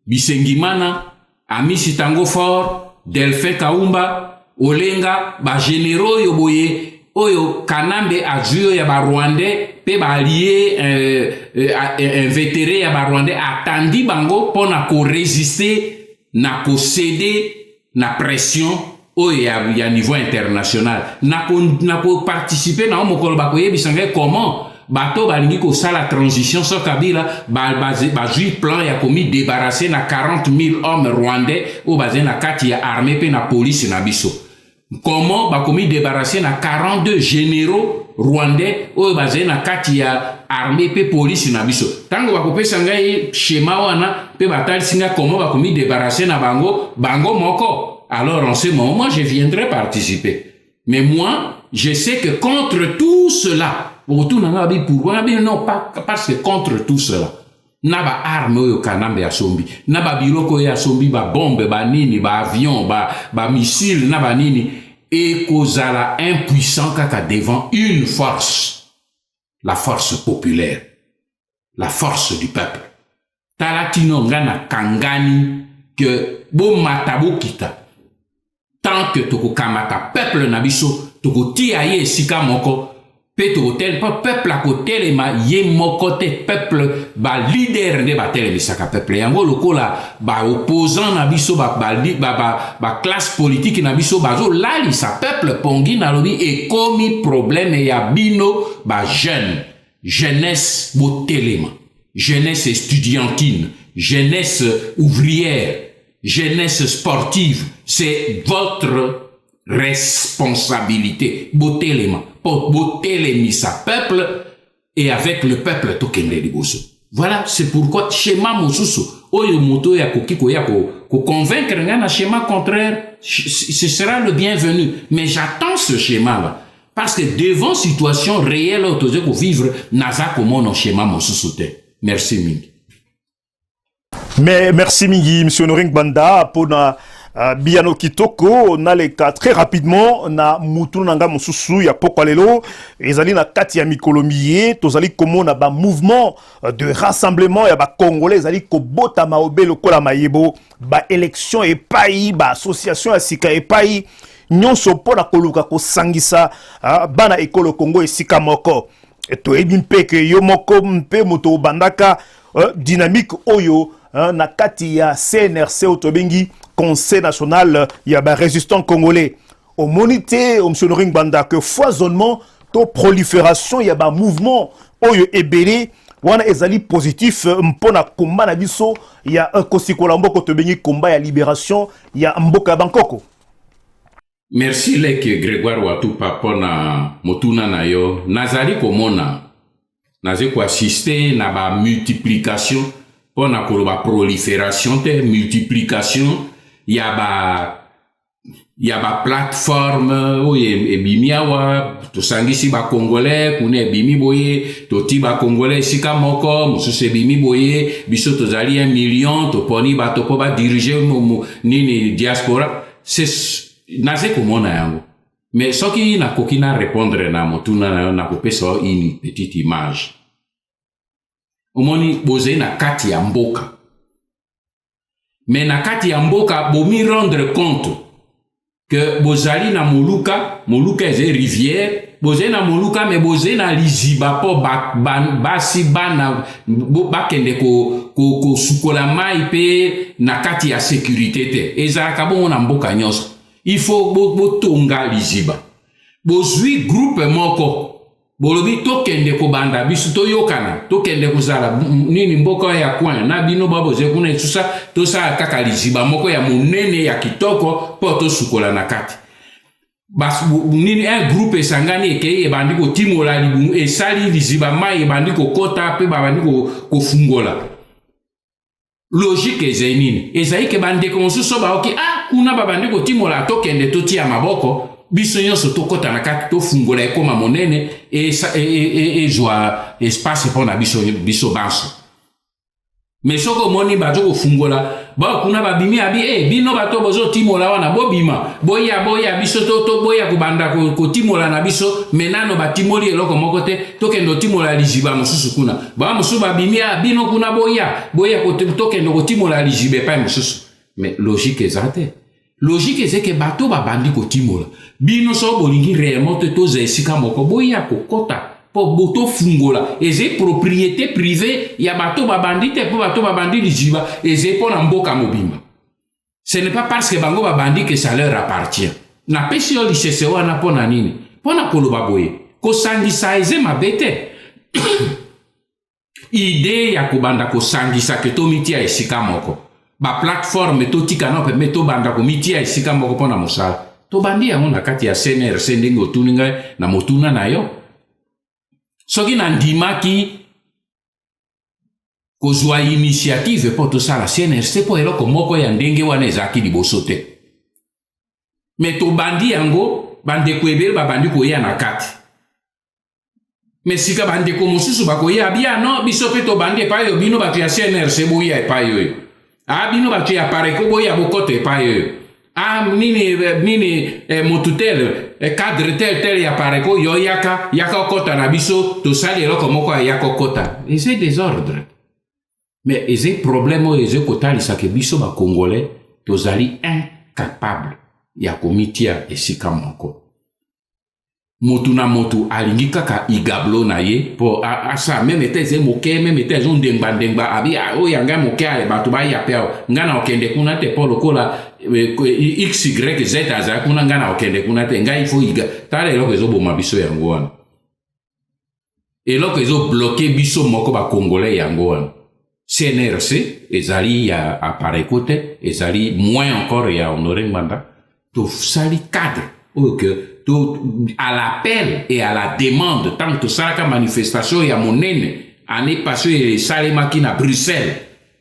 bisengimana Amisi Tango Fort, Delphin Kaumba, Olenga, ba généraux yo boye, oyo Kanambe azuyo ya ba Rwandais, pe ba allié invétéré ya ba Rwandais attendi bango pour na ko résister, na ko céder na pression oyo ya niveau international. Na ko participer na mokolo ba ko yebisanga comment bato balingi ko sala transition so Kabila ba jui plan ya komi débarrasser na 40 000 hommes rwandais au bazin na kati ya armée pe na police na biso. Comment ba komi débarrasser na 42 généraux rwandais au bazin na kati ya armée pe police na biso. Tango ba kopesa ngai schéma wana pe batali singa comment ba komi débarrasser na bango moko. Alors en ce moment moi je viendrai participer. Mais moi je sais que contre tout cela non, pas parce que contre tout cela, naba arme yo Kanambe ya sombi, naba biloko ya sombi ba bombe, ba nini, ba avion, ba missile, naba nini, et kozala impuissant kaka devant une force, la force populaire, la force du peuple. Talatino ngana kangani que bo matabo kita, tant que toko kamata peuple nabiso, toko tiaye sika moko. Pétrotel, peuple à côté, ma yé mokote peuple, ba leader de batel de saka peuple. Yango loko la, ba opposant na biso, ba classe politique na biso, ba zo lali sa peuple pongi na lobi et komi problème ya bino, ba jeunesse botelema, jeunesse estudiantine, jeunesse ouvrière, jeunesse sportive. C'est votre responsabilité. Botelema. Botelemi sa peuple et avec le peuple tokende liboso. Voilà, c'est pourquoi schéma mosusu oyo moto ya kokiko ya ko convaincre ngana schéma contraire, ce sera le bienvenu. Mais j'attends ce schéma là parce que devant situation réelle autorisée pour vivre naza comme non schéma mosusu te. Merci mingi. Mais merci mingi monsieur Noring Banda pour na Biano Kitoko na le cas très rapidement na mutu nanga mosusu ya pokwalelo ezali na kati ya mikolomiye tozali komo na ba mouvement de rassemblement ya ba congolais ezali ko bota maobe lokola mayebo ba élection et pays ba association ya sika et pays nyonso pona koluka ko sangisa bana ekolo Congo esika moko to ebi mpeke yo moko mpe moto bandaka dynamique oyo na kati ya CNRC otobengi Conseil national ya ba résistant congolais au monité au monsieur Noring Banda que foisonnement to prolifération ya ba mouvement oyo ebele wana ezali positif mpona komba na biso ya kosikola mboko tobengi komba ya libération ya mboka Bankoko. Merci leke Grégoire Watupa pona motuna na yo nazali komona naze ko assister na ba multiplication pona koloba prolifération te multiplication ya ba plateforme oye ebimi awa to sangisi ba congolais kune ebimi boye to ti ba congolais sika moko mususu ebimi boye biso tozali 1 million to poni ba to po ba diriger nini diaspora c'est naze komona yango mais soki na kokina répondre na motuna na kopesa une petite image omoni boze na kati ya mboka. Mais na kati ya mboka bomi rendre compte que bozali na moluka est rivière, bozali na moluka mais bozali na liziba po basi bana bakende ko sukola mai pe na kati ya sécurité te. Ezalaka bongo na mboka nyonso. Il faut botonga liziba. Bozwi groupe moko bolobi tokende ko banda biso toyokana tokende kozala nini mboka ya coin na bino baboze kuna tusa tosa kaka liziba moko ya monene ya kitoko po to sukola na kati bas nini un groupe sangani eke ebandi ko timola libu esali liziba mai ebandi ko kota pe babandi ko fungola logique ezenini ezaike bande ko mosusu ba oki kuna babandi ko timola tokende totia maboko biso nyonso tokota na kati tofungola ekoma monene e joa espace pona biso banso mais soko moni bato kofungola ba kuna babimi abi bino bato bozo timola wana bobima boya biso to boya kubanda ko timola na biso menano batimoli eloko moko te tokendo timola liziba mosusu kuna ba mosusu babimi bino kuna boya ko tokendo ko timola lizibe pa mosusu mais logique ezate logique eze ke bato babandi kotimola bino so bolingi réellement te toza esika moko boya kokota po boto fungola eze propriété privée ya bato babandi te po bato babandi lijiba eze po na mboka mobimba. Ce n'est pas parce que bango babandi que ça leur appartient. Na pesi yo lisese wana po na nini po na koloba boye kosangisa eze mabe te. Idée ya kobanda kosangisa ke tomitia esika moko ba plateforme totika no pe to banda komitia esika moko pona mosala to bandi yango na kati ya CNRC ndenge otuninga na motuna na yo soki na ndimaki kozwa initiative po tosala CNRC po eloko moko ya ndenge wana ezalaki liboso te me to bandi yango bandeko ebele babandi koya na kati mais sika bandeko mosusu bakoya bia no biso pe to bandi epai yo bino bato ya CNRC boya epai yo bino bato ya pareko boya bokoto epai yo nini motutel cadre tel ya pareko yo yaka okota na biso tosali eloko moko ya yaka okota eze désordre mais eze problème oyo eze kotalisaka biso bakongolais tozali incapable ya komitia esika moko motu na motu alingi kaka igablo na ye po asa meme te eze moke meme te ezo ndengba abi oyo anga moke ale bato baya peo nga na okende kuna te po lokola XYZ aza kuna nga na okende kuna te nga ifo iga tala eloko ezoboma biso yango wana eloko ezobloke biso moko bakongolais yango wana CNRC ezali ya apareko te ezali moins encore ya Honoré Mbanda tosali cadre oyo que à l'appel et à la demande tant que ça la manifestation ya monene année passée et salemaki na Bruxelles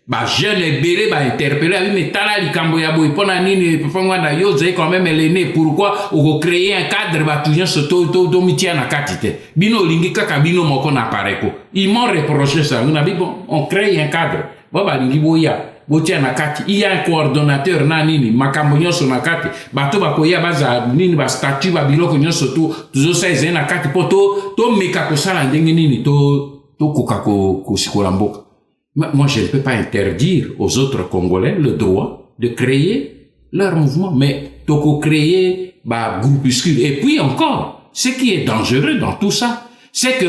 ba jeune ebele ba interpeller oui mais tala likambo ya boy pona nini pafangwa na yo zai quand même l'aîné pourquoi on créer un cadre ba toujours ce to mitia na katite bino lingi kaka bino moko na pareko ils m'ont reproché ça on a dit bon on crée un cadre ba lingi boya botia na kati il y a un coordonnateur na nini makambo nyonso na kati bato bakoya baza nini ba statut ba biloko nyonso tuzo saize na kati po to meka kosala ndenge nini to koka ko sikola mboka. Moi je ne peux pas interdire aux autres Congolais le droit de créer leur mouvement mais to créer ba groupuscule et puis encore ce qui est dangereux dans tout ça c'est que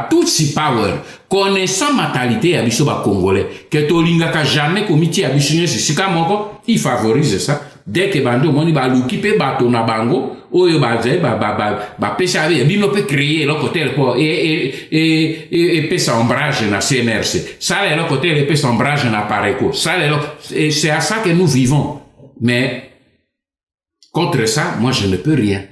Tutsi Power, connaissant mentalité ya biso ba Congolais, que tolinga ka jamais comité ya biso nyesi sika moko, il favorise ça. Dès que bando moni ba lukipe bato na bango, oyo ba pesa ave bino peut créer le côté et pesa ombrage na CNRC. Ça le côté le pesa ombrage na Pareko. Ça et c'est à ça que nous vivons. Mais contre ça, moi je ne peux rien.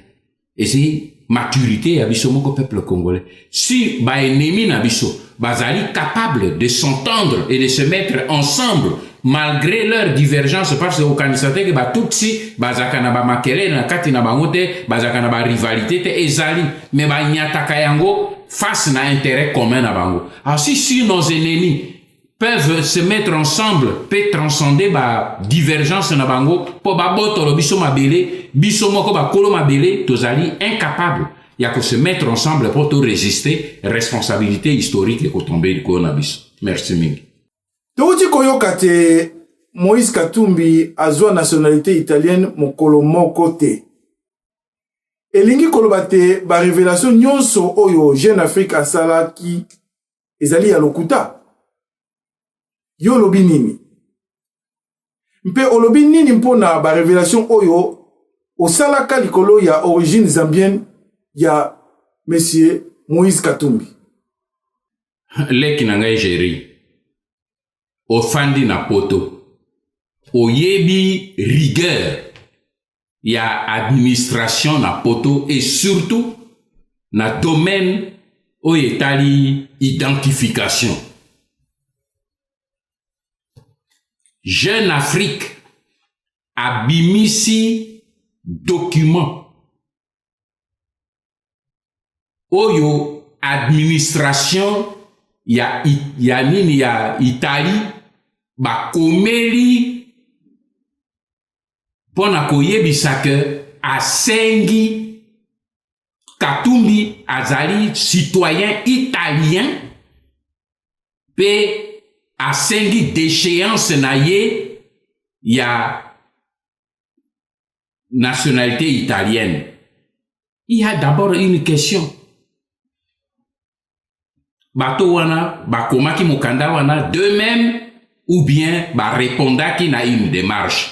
Et c'est maturité à biso moko peuple congolais. Si ba ennemi na biso bazali capable de s'entendre et de se mettre ensemble malgré leur divergence parce que okanisate que ba tutsi bazaka na ba makele na kati na bango te bazaka na ba rivalité te ezali mais ba nyataka yango face na intérêt commun na bango. Alors si nos ennemis peuvent se mettre ensemble, peut transcender ba divergence na bango po ba botolo biso mabele biso moko ba kolo mabele tozali incapable ya ko se mettre ensemble pour to résister responsabilité historique et ko tomber ko na biso. Merci mingi. Touti koyoka te Moïse Katumbi azwa nationalité italienne mokolo moko te. Elingi koloba te ba révélation nyonso oyo Jeune Afrique asalaki ezali ya lokuta. Yo lobi nini? Mpe olobi nini mpona ba révélation oyo osalaka likolo ya origine zambienne ya Monsieur Moïse Katumbi? Leki na ngai Jéri ofandi na poto oyebi rigueur ya administration na poto et surtout na domaine oyo etali identification. Jeune Afrique abimisi document oyo administration ya nini ya Italie ba komeli pona koyebisa ke asengi Katumbi azali citoyen italien pe asengi déchéance na ye il y a nationalité italienne, il y a d'abord une question. Bato wana, bakomaki mokanda wana, de même, ou bien, répondaki na une démarche.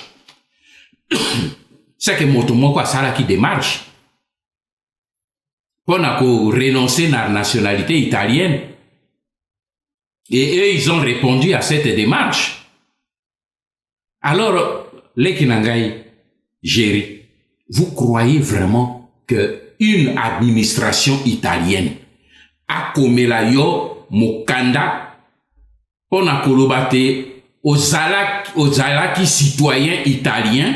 C'est que motomoko asala qui démarche. Pour renoncer à la nationalité italienne. Et eux, ils ont répondu à cette démarche. Alors, les Kinangai, Géry, vous croyez vraiment qu'une administration italienne a comme la yo mokanda pour kolobate aux alaki citoyens italiens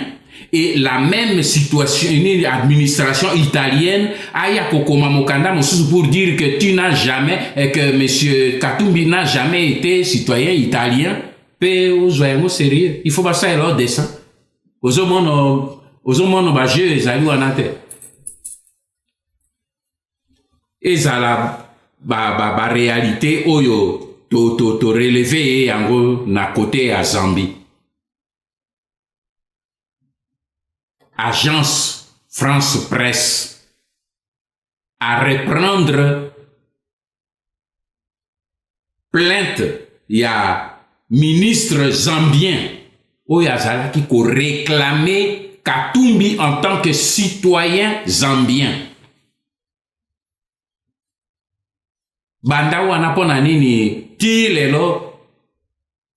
et la même situation, une administration italienne aya kokoma mokanda pour dire que tu n'as jamais, que monsieur Katumbi n'a jamais été citoyen italien. Pe ozoyemo sérieux, il faut pas ça leur dessin. Ozomono ba jeu ezali wana te. Ezala ba réalité oyo to relevé yango na côté à Zambie. Agence France Presse à reprendre plainte, il y a ministre zambien Oyazala qui ko réclamer Katumbi en tant que citoyen zambien. Banda wana pona nini ti lelo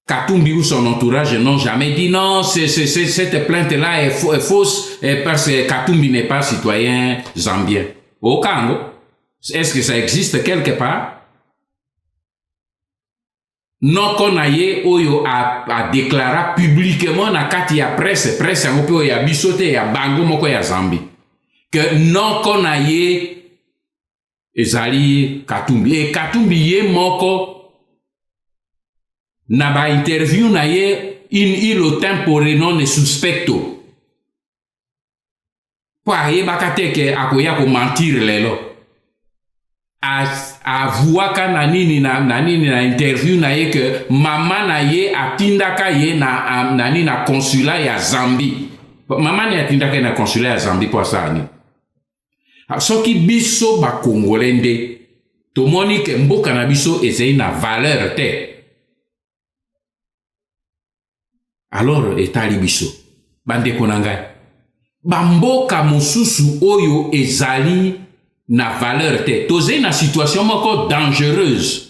Katumbi ou son entourage n'ont jamais dit non, cette plainte-là est fausse parce que Katumbi n'est pas citoyen zambien. Au Congo, est-ce que ça existe quelque part? Non qu'on aille oyo a déclaré publiquement na kati ya presse yango pe ya bisote ya bango moko ya Zambie que non qu'on aille ezali Katumbi et Katumbi ye moko na ba interview na ye in ilo tempore non suspecto kwa ye bakate ke akoya ko mentir lelo a vuaka na nini na interview na ye que mama na ye atindaka ye na consulat ya Zambie. Mama na atindaka na consulat ya Zambie pour ça ni. Soki biso ba congolais nde to moni ke mboka na biso ezei na valeur te. Alors etali biso bande konanga ba mboka mosusu oyo ezali na valeur te. Toze na situation moko dangereuse.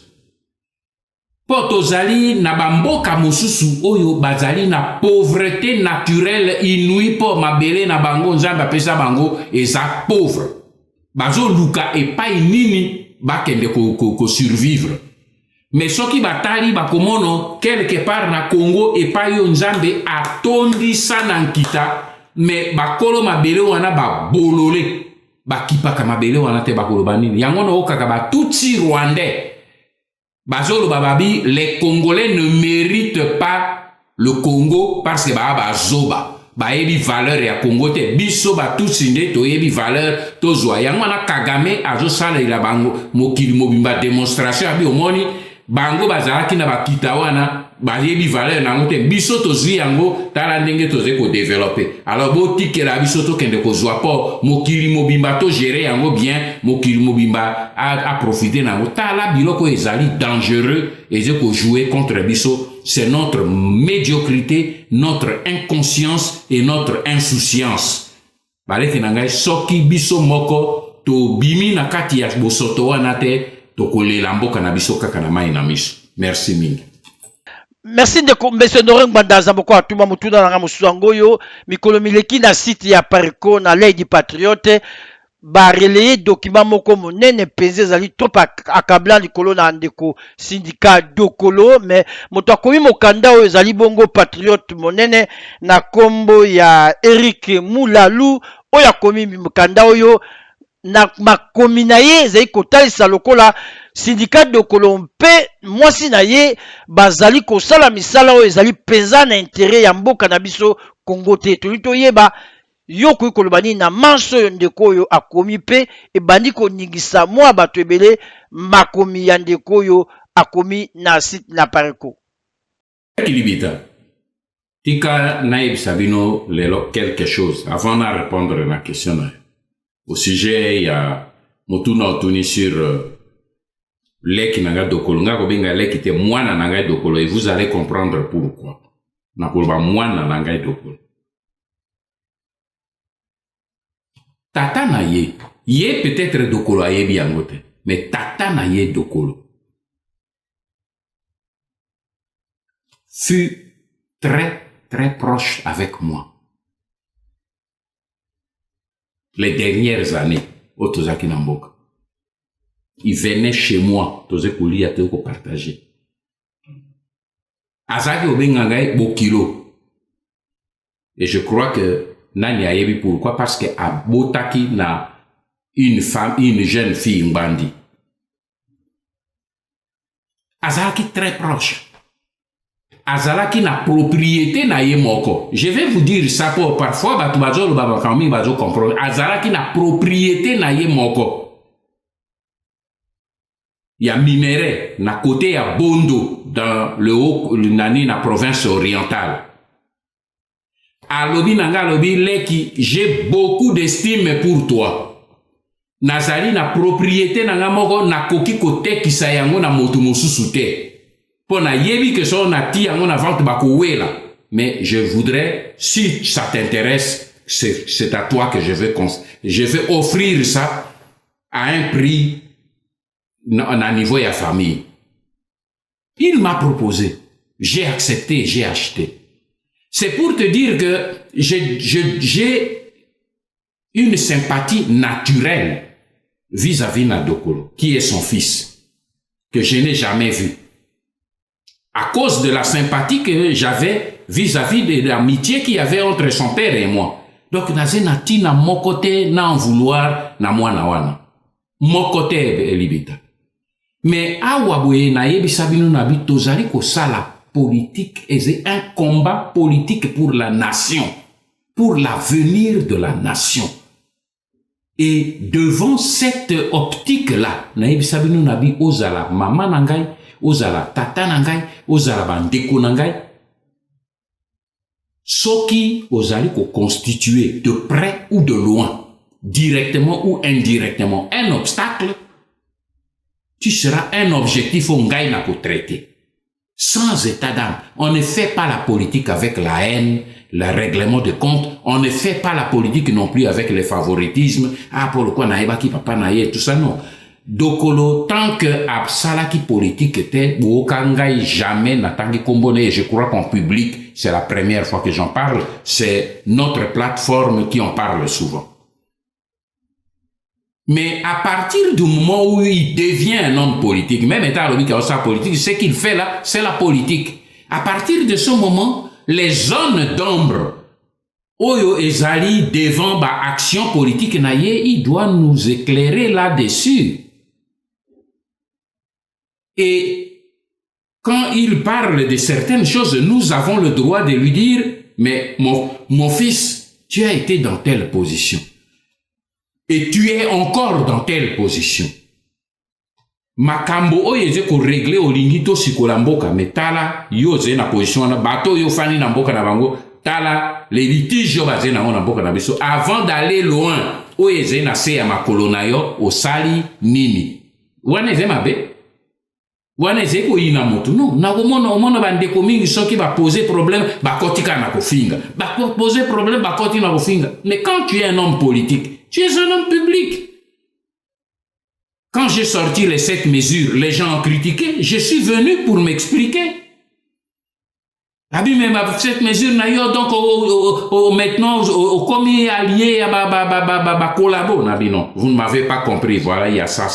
Po tozali na bamboka mosusu oyo bazali na pauvreté naturelle inouïe po mabele na bango nzamba pesa bango eza pauvre. Bazo luka epai nini bakende ko survivre. Mais soki batali bakomono quelque part na Congo epai yo nzambe atondi sana nkita mais bakolo mabele wana ba bolole. Bakipaka mabele wana te bakoloba nini yango no okaka ba tutsi rwandais bazolo bababi les Congolais ne méritent pas le Congo parce que ba zoba ba yebi valeur ya Congo te biso ba tutsi nde to yebi valeur to zwa yango na Kagame azo sala ila bango mokili mobimba démonstration abi omoni bango bazalaki na bakita wana ba yebi valeur nango te biso to zwi yango tala ndenge toze ko développer alors bo tikela biso to kende ko zwa po mokili mobimba to gérer yango bien mokili mobimba a profiter nango tala biloko ezali dangereux et ko jouer contre biso c'est notre médiocrité notre inconscience et notre insouciance baleki nangai soki biso moko to bimi na kati ya bosoto wana te to kolela mboka na biso kaka na mai na miso. Merci mingi. Merci de monsieur Noring Bandaza boko atuma mutuna na musuangoyo mikolo mileki na site ya Parico na Lady Patriote ba relayer document moko monene peze zali trop akabla likolo na ndeko syndicat dokolo mais moto akomi mokanda oyo zali bongo patriote monene na kombo ya Eric Mulalu oyo akomi mokanda oyo na makomi na ye ezali kotalisa lokola syndicat dokolo mpe mwasi na ye bazali kosala misala oyo ezali penza na intérêt ya mboka na biso Congo te toli toyeba yo koyi koloba nini na manso oyo ndeko oyo akomi mpe ebandi koningisa mwa bato ebele makomi ya ndeko oyo akomi na site na Parico. Kilibita tika naib sabino lelo quelque chose avant de répondre à la question au sujet il y a motuna otuni sur leki nanga dokolo nga ko benga leki te mwana nanga dokolo et vous allez comprendre pourquoi na kolba mwana nanga dokolo tata na ye peut-être dokolo ayebi yango te mais tata na ye dokolo fut très proche avec moi les dernières années au Tozaki Namboka. Il venait chez moi, Tozé Kouli a te partager. Azaki Obengangai Bokilo. Et je crois que Nani Ayebi pourquoi? Parce que à Botaki na une femme, une jeune fille, un bandit. Azaki très proche. Azalaki na propriété na yemoko. Je vais vous dire ça pour parfois batu bazo lo baba kami bazo comprendre. Azalaki na propriété na yemoko. Il y a minerai na côté ya Bondo dans le haut nani na province orientale. Alobi nanga lobi leki, j'ai beaucoup d'estime pour toi. Nazali na propriété nanga moko na koki kote kisayango na moto mosusu te. Pona yebi que son ati yango na vente bakouela. Mais je voudrais, si ça t'intéresse, c'est à toi que je vais offrir ça à un prix à niveau de la famille. Il m'a proposé. J'ai accepté, j'ai acheté. C'est pour te dire que j'ai une sympathie naturelle vis-à-vis Nadokolo, qui est son fils, que je n'ai jamais vu. À cause de la sympathie que j'avais vis-à-vis de l'amitié qu'il y avait entre son père et moi. Donc, naze nati na mon côté, na en vouloir, na moi na wana. Mon côté, libita. Mais, awabouye na yebi sabino nabi tozali ko sala politique, et c'est un combat politique pour la nation. Pour l'avenir de la nation. Et devant cette optique-là, na yebi sabino nabi ozala, mama nangai, ozala tata nangai, ozala bandeko nangai. Soki ozali ko constituer de près ou de loin, directement ou indirectement, un obstacle, tu seras un objectif au ngai na ko traiter. Sans état d'âme. On ne fait pas la politique avec la haine, le règlement de compte. On ne fait pas la politique non plus avec le favoritisme. Ah, pour le quoi naïba ki papa naïe, tout ça, non. Dokolo, tant que Absalaki politique était, Bokangai jamais n'attendait Kombone, et je crois qu'en public, c'est la première fois que j'en parle, c'est notre plateforme qui en parle souvent. Mais à partir du moment où il devient un homme politique, même étant l'homme qui a sa politique, ce qu'il fait là, c'est la politique. À partir de ce moment, les zones d'ombre, Oyo Ezali devant ba action politique naïe, il doit nous éclairer là-dessus. Et quand il parle de certaines choses, nous avons le droit de lui dire, mais mon fils, tu as été dans telle position. Et tu es encore dans telle position. Makambo oye ko régler au lingito sikolamboka, mais tala yo ze na position na bato yo fani na mboka na bango, tala les litiges yo bazé na mboka na biso avant d'aller loin. Oye ze na se ya makolona yo osali nini. Wana ze mabe. Wana ze ko ina moto non na omona bandeko mingi soki ba poser problème ba kotika na kofinga. Ba poser problème ba kotika na kofinga. Mais quand tu es un homme politique, tu es un homme public. Quand j'ai sorti les 7 mesures, les gens ont critiqué. Je suis venu pour m'expliquer. Abi même cette mesure na yo donc maintenant au commis allié à collabo na non. Vous ne m'avez pas compris. Voilà, il y a ça.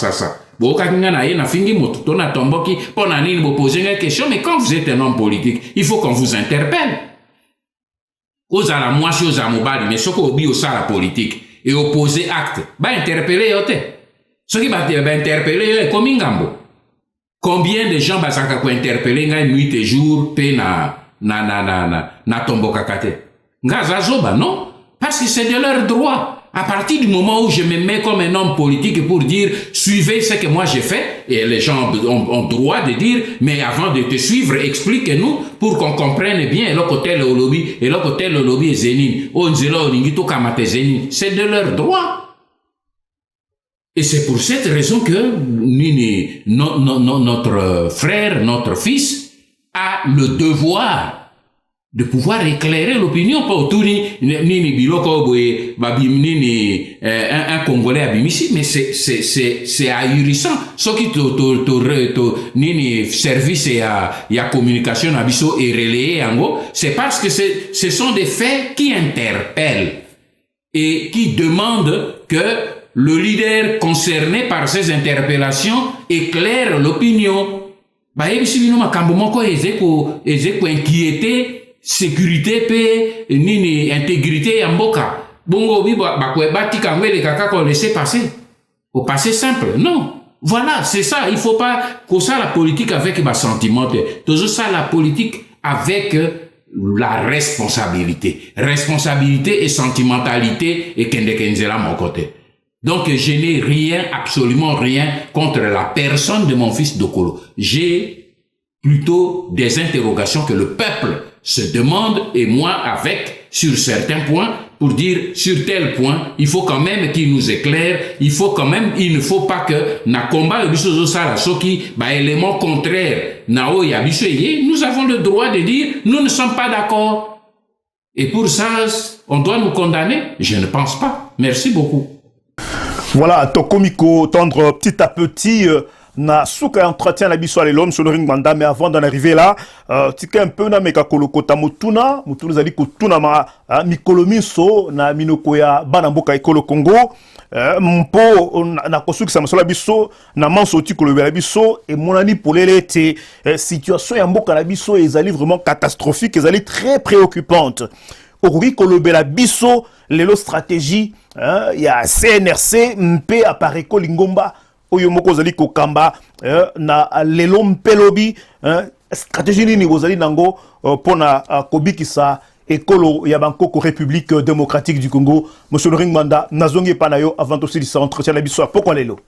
Boka kinga na ye na fingi moto to na tomboki pona nini bo poser une question, mais quand vous êtes un homme politique, il faut qu'on vous interpelle. Ozala mwasi oza mobali mais soko obi osala politique et opposer acte ba interpeller yote. Soki ba interpeller comme ngambo. Combien de gens basaka ko interpeller ngai nuit et jour pe na tomboka kate. Ngaza zoba non, parce que c'est de leur droit. À partir du moment où je me mets comme un homme politique pour dire suivez ce que moi j'ai fait, et les gens ont droit de dire mais avant de te suivre, explique-nous pour qu'on comprenne bien. Et le côté le lobby est zénine. C'est de leur droit. Et c'est pour cette raison que notre frère, notre fils a le devoir de pouvoir éclairer l'opinion, pas autour un Congolais abimisi, mais c'est ahurissant. Ce qui service et la communication abisso et relayé en gros, c'est parce que ce sont des faits qui interpellent et qui demandent que le leader concerné par ces interpellations éclaire l'opinion. Bah, inquiéter sécurité pe nini intégrité ya mboka bongo bi ba batika ngwele kaka ko laisser passer au passé simple. Non, voilà, c'est ça. Il faut pas que ça la politique avec ma sentiment, toujours ça la politique avec la responsabilité et sentimentalité et kendekenzela mon côté. Donc je n'ai rien, absolument rien contre la personne de mon fils Dokolo. J'ai plutôt des interrogations que le peuple se demande, et moi avec, sur certains points, pour dire sur tel point, il faut quand même qu'il nous éclaire, il ne faut pas que na combat le biso sala soki ba élément contraire na o ya biso nous avons le droit de dire nous ne sommes pas d'accord. Et pour ça, on doit nous condamner? Je ne pense pas. Merci beaucoup. Voilà, Tokomiko tendre petit à petit na souka entretien la biso l'homme sur le ring banda, mais avant d'en arriver là, tika un peu na meka kolokota mutuna zali kutuna ma mikolomiso na minoko ya bana mboka ekolo Congo, mpo na kosuki sa masala biso na manso ti kolobela biso et monani polele te situation ya mboka la biso ezali vraiment catastrophique, ezali très préoccupante. Okoki kolobela biso lelo stratégie ya CNRC mpe apareko lingomba oyo moko zali kokamba na lelo mpelobi stratégie nini bozali nango pona kobikisa ekolo ya bankoko République démocratique du Congo. Monsieur le Ringmanda nazongi panayo avant aussi de s'entretien la biso pourquoi lelo.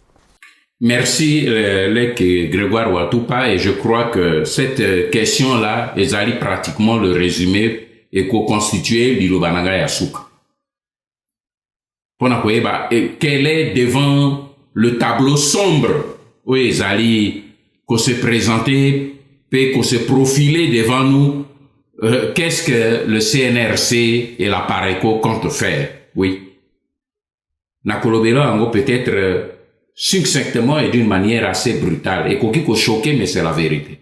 Merci Lek Grégoire Watupa, et je crois que cette question là ezali pratiquement le résumé et co-constitué l'Ilobananga Yasuka. Pona koyeba quel est devant le tableau sombre où ils allaient se présenter, puis se profiler devant nous. Qu'est-ce que le CNRC et la PARECO comptent faire? Oui. Nakolobelo ango peut-être succinctement et d'une manière assez brutale. Et kokiko choqué, mais c'est la vérité.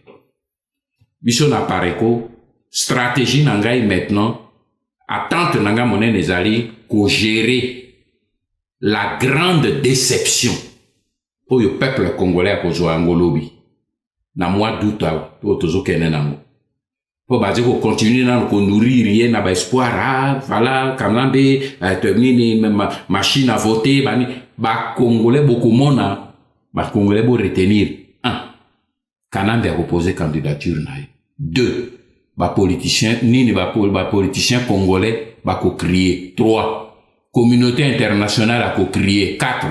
Biso na PARECO, stratégie nangai maintenant, attente nanga monen ezali ko gérer la grande déception pour le peuple congolais à cause angolobi na mois d'août pour tozo kene nango pour baser ko continuer na ko nourrir rien na ba espoir voilà kamlambe terminer machine à voter bani ba congolais beaucoup mona ba congolais bo retenir 1 Kanambe a proposé candidature na 2 ba politicien ni ba politicien congolais ba ko crier 3 communauté internationale a co-crié 4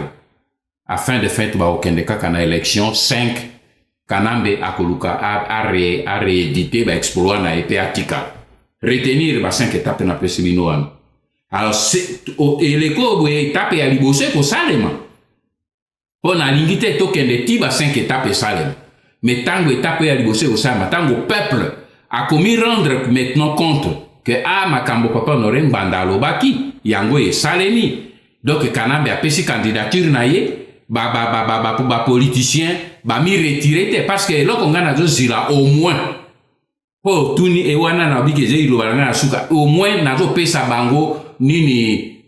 afin de faire aucun cas kana élection 5 Kanambe a koluka a réédité ba exploit na EP atika retenir ba 5 étapes na pesimino an. Alors c'est et les ko étape ya libosé ko salema on a limité token de tiba 5 étapes salema mais tango étape ya libosé ko salema tango peuple a commis rendre maintenant compte que makambo papa Noren Bandalo baki yango e salemi. Donc Kanambe a pesi candidature na ye ba politicien ba mi retiré parce que là qu'on a zila au moins pour tuni e wana na bigeze ilo balanga suka au moins na zo pesa bango nini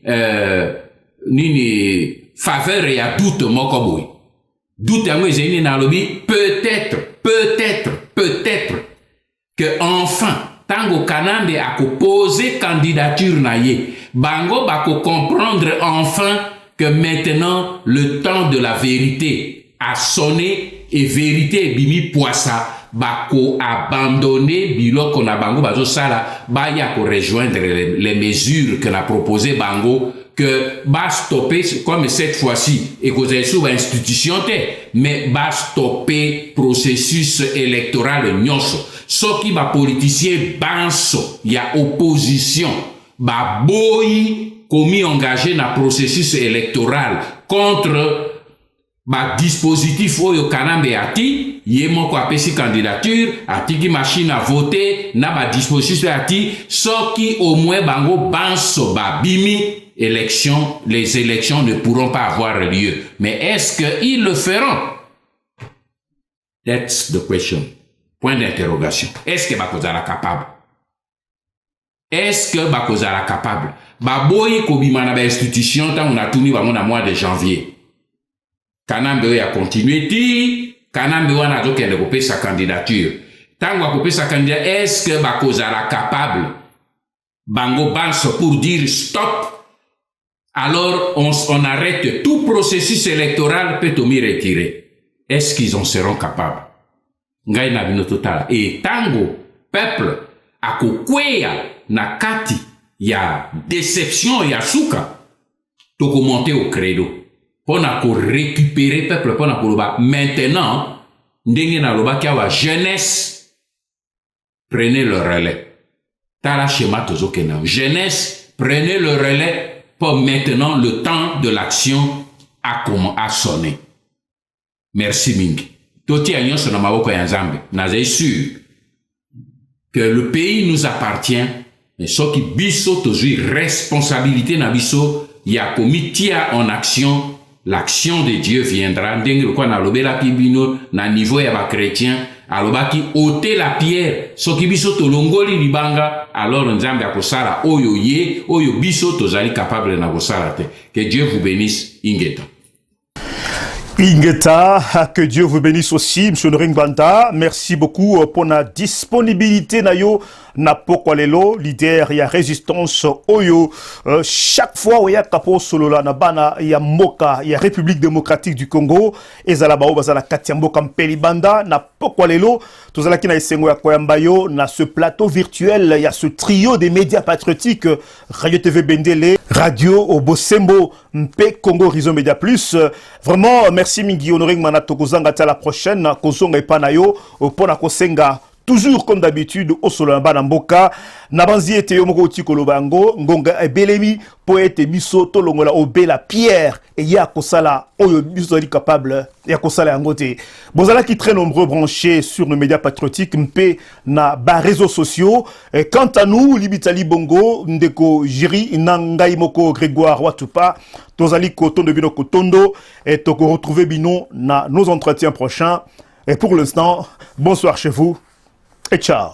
faveur ya doute moko boy doute yango ezeni na lobi peut-être que enfin tango Kanambe a posé candidature na ye bango bako comprendre enfin que maintenant le temps de la vérité a sonné et vérité bimi poissa bako abandonner biloko na bango bazo sala baya ko rejoindre les mesures que n'a proposé bango que va stopper, comme cette fois-ci, et que vous avez sous institution, mais va stopper processus électoral nyonso. Ce qui va politicien banso, il y a opposition, va boy commis engagé dans le processus électoral contre ba dispositif oyo kanambe ati yemo ko apesi candidature ati ki machine à voter na ba dispositif ati soki au moins bango banso ba bimi élection, les élections ne pourront pas avoir lieu. Mais est-ce qu'ils le feront? That's the question. Point d'interrogation. Est-ce que bakozala capable? Est-ce que bakozala capable? Baboyi kobima na ba institution ta on a tourné bango na mois de janvier. Kanambe a continué ti, Kanambe wana azokende kopesa candidature. Tango akopesa candidature, est-ce que bakozala capable? Bango banso pour dire stop. Alors on arrête tout processus électoral peut me retirer. Est-ce qu'ils en seront capables? Ngai na bino total. Et tango peuple akokweya na kati ya déception ya suka toko monter au credo. Pour récupérer peuple pour maintenant ndenge na loba kia wa jeunesse prenez le relais tala schéma tozokena jeunesse prenez le relais pour maintenant le temps de l'action a sonné. Merci mingi toti a nyonso na maboko ya Nzambe nazai sûr que le pays nous appartient mais soki biso tozui responsabilité na biso ya komitia en action. L'action de Dieu viendra. Ndenge kwa na lobela pibino na niveau ya ba chrétien alobaki ôter la pierre soki biso tolongoli libanga alors Nzambe akosala oyo ye oyo biso tozali capable na kosala te. Que Dieu vous bénisse ingeta. Ingeta, que Dieu vous bénisse aussi, M. Noringbanta. Merci beaucoup pour la disponibilité nayo na pokwalelo leader ya résistance oyo chaque fois où ya kapo solola na bana ya mboka ya République démocratique du Congo ezala bao bazala kati ya mboka mpelibanda na pokwalelo tozala kina esengo ya koyambayo na ce plateau virtuel ya ce trio des médias patriotiques Radio TV Bendele Radio Obosembo Mpe Congo Horizon Media Plus. Vraiment merci mingi honoré mana tokozanga ta la prochaine kozonga epanayo pona kosenga toujours comme d'habitude au Solamba Namboka Nabanzi ete yomoko tikolobango ngonga ebelemi poète biso tolongola obela pierre et ya kosala oyo biso ali capable ya kosala yangote bozala qui très nombreux branchés sur nos médias patriotiques mpe na ba réseaux sociaux et quant à nous libitali bongo ndeko jiri nangai moko Grégoire Watupa tozali kotondo bino kotondo et toko retrouver bino na nos entretiens prochains et pour l'instant bonsoir chez vous et ciao.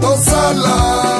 Tosala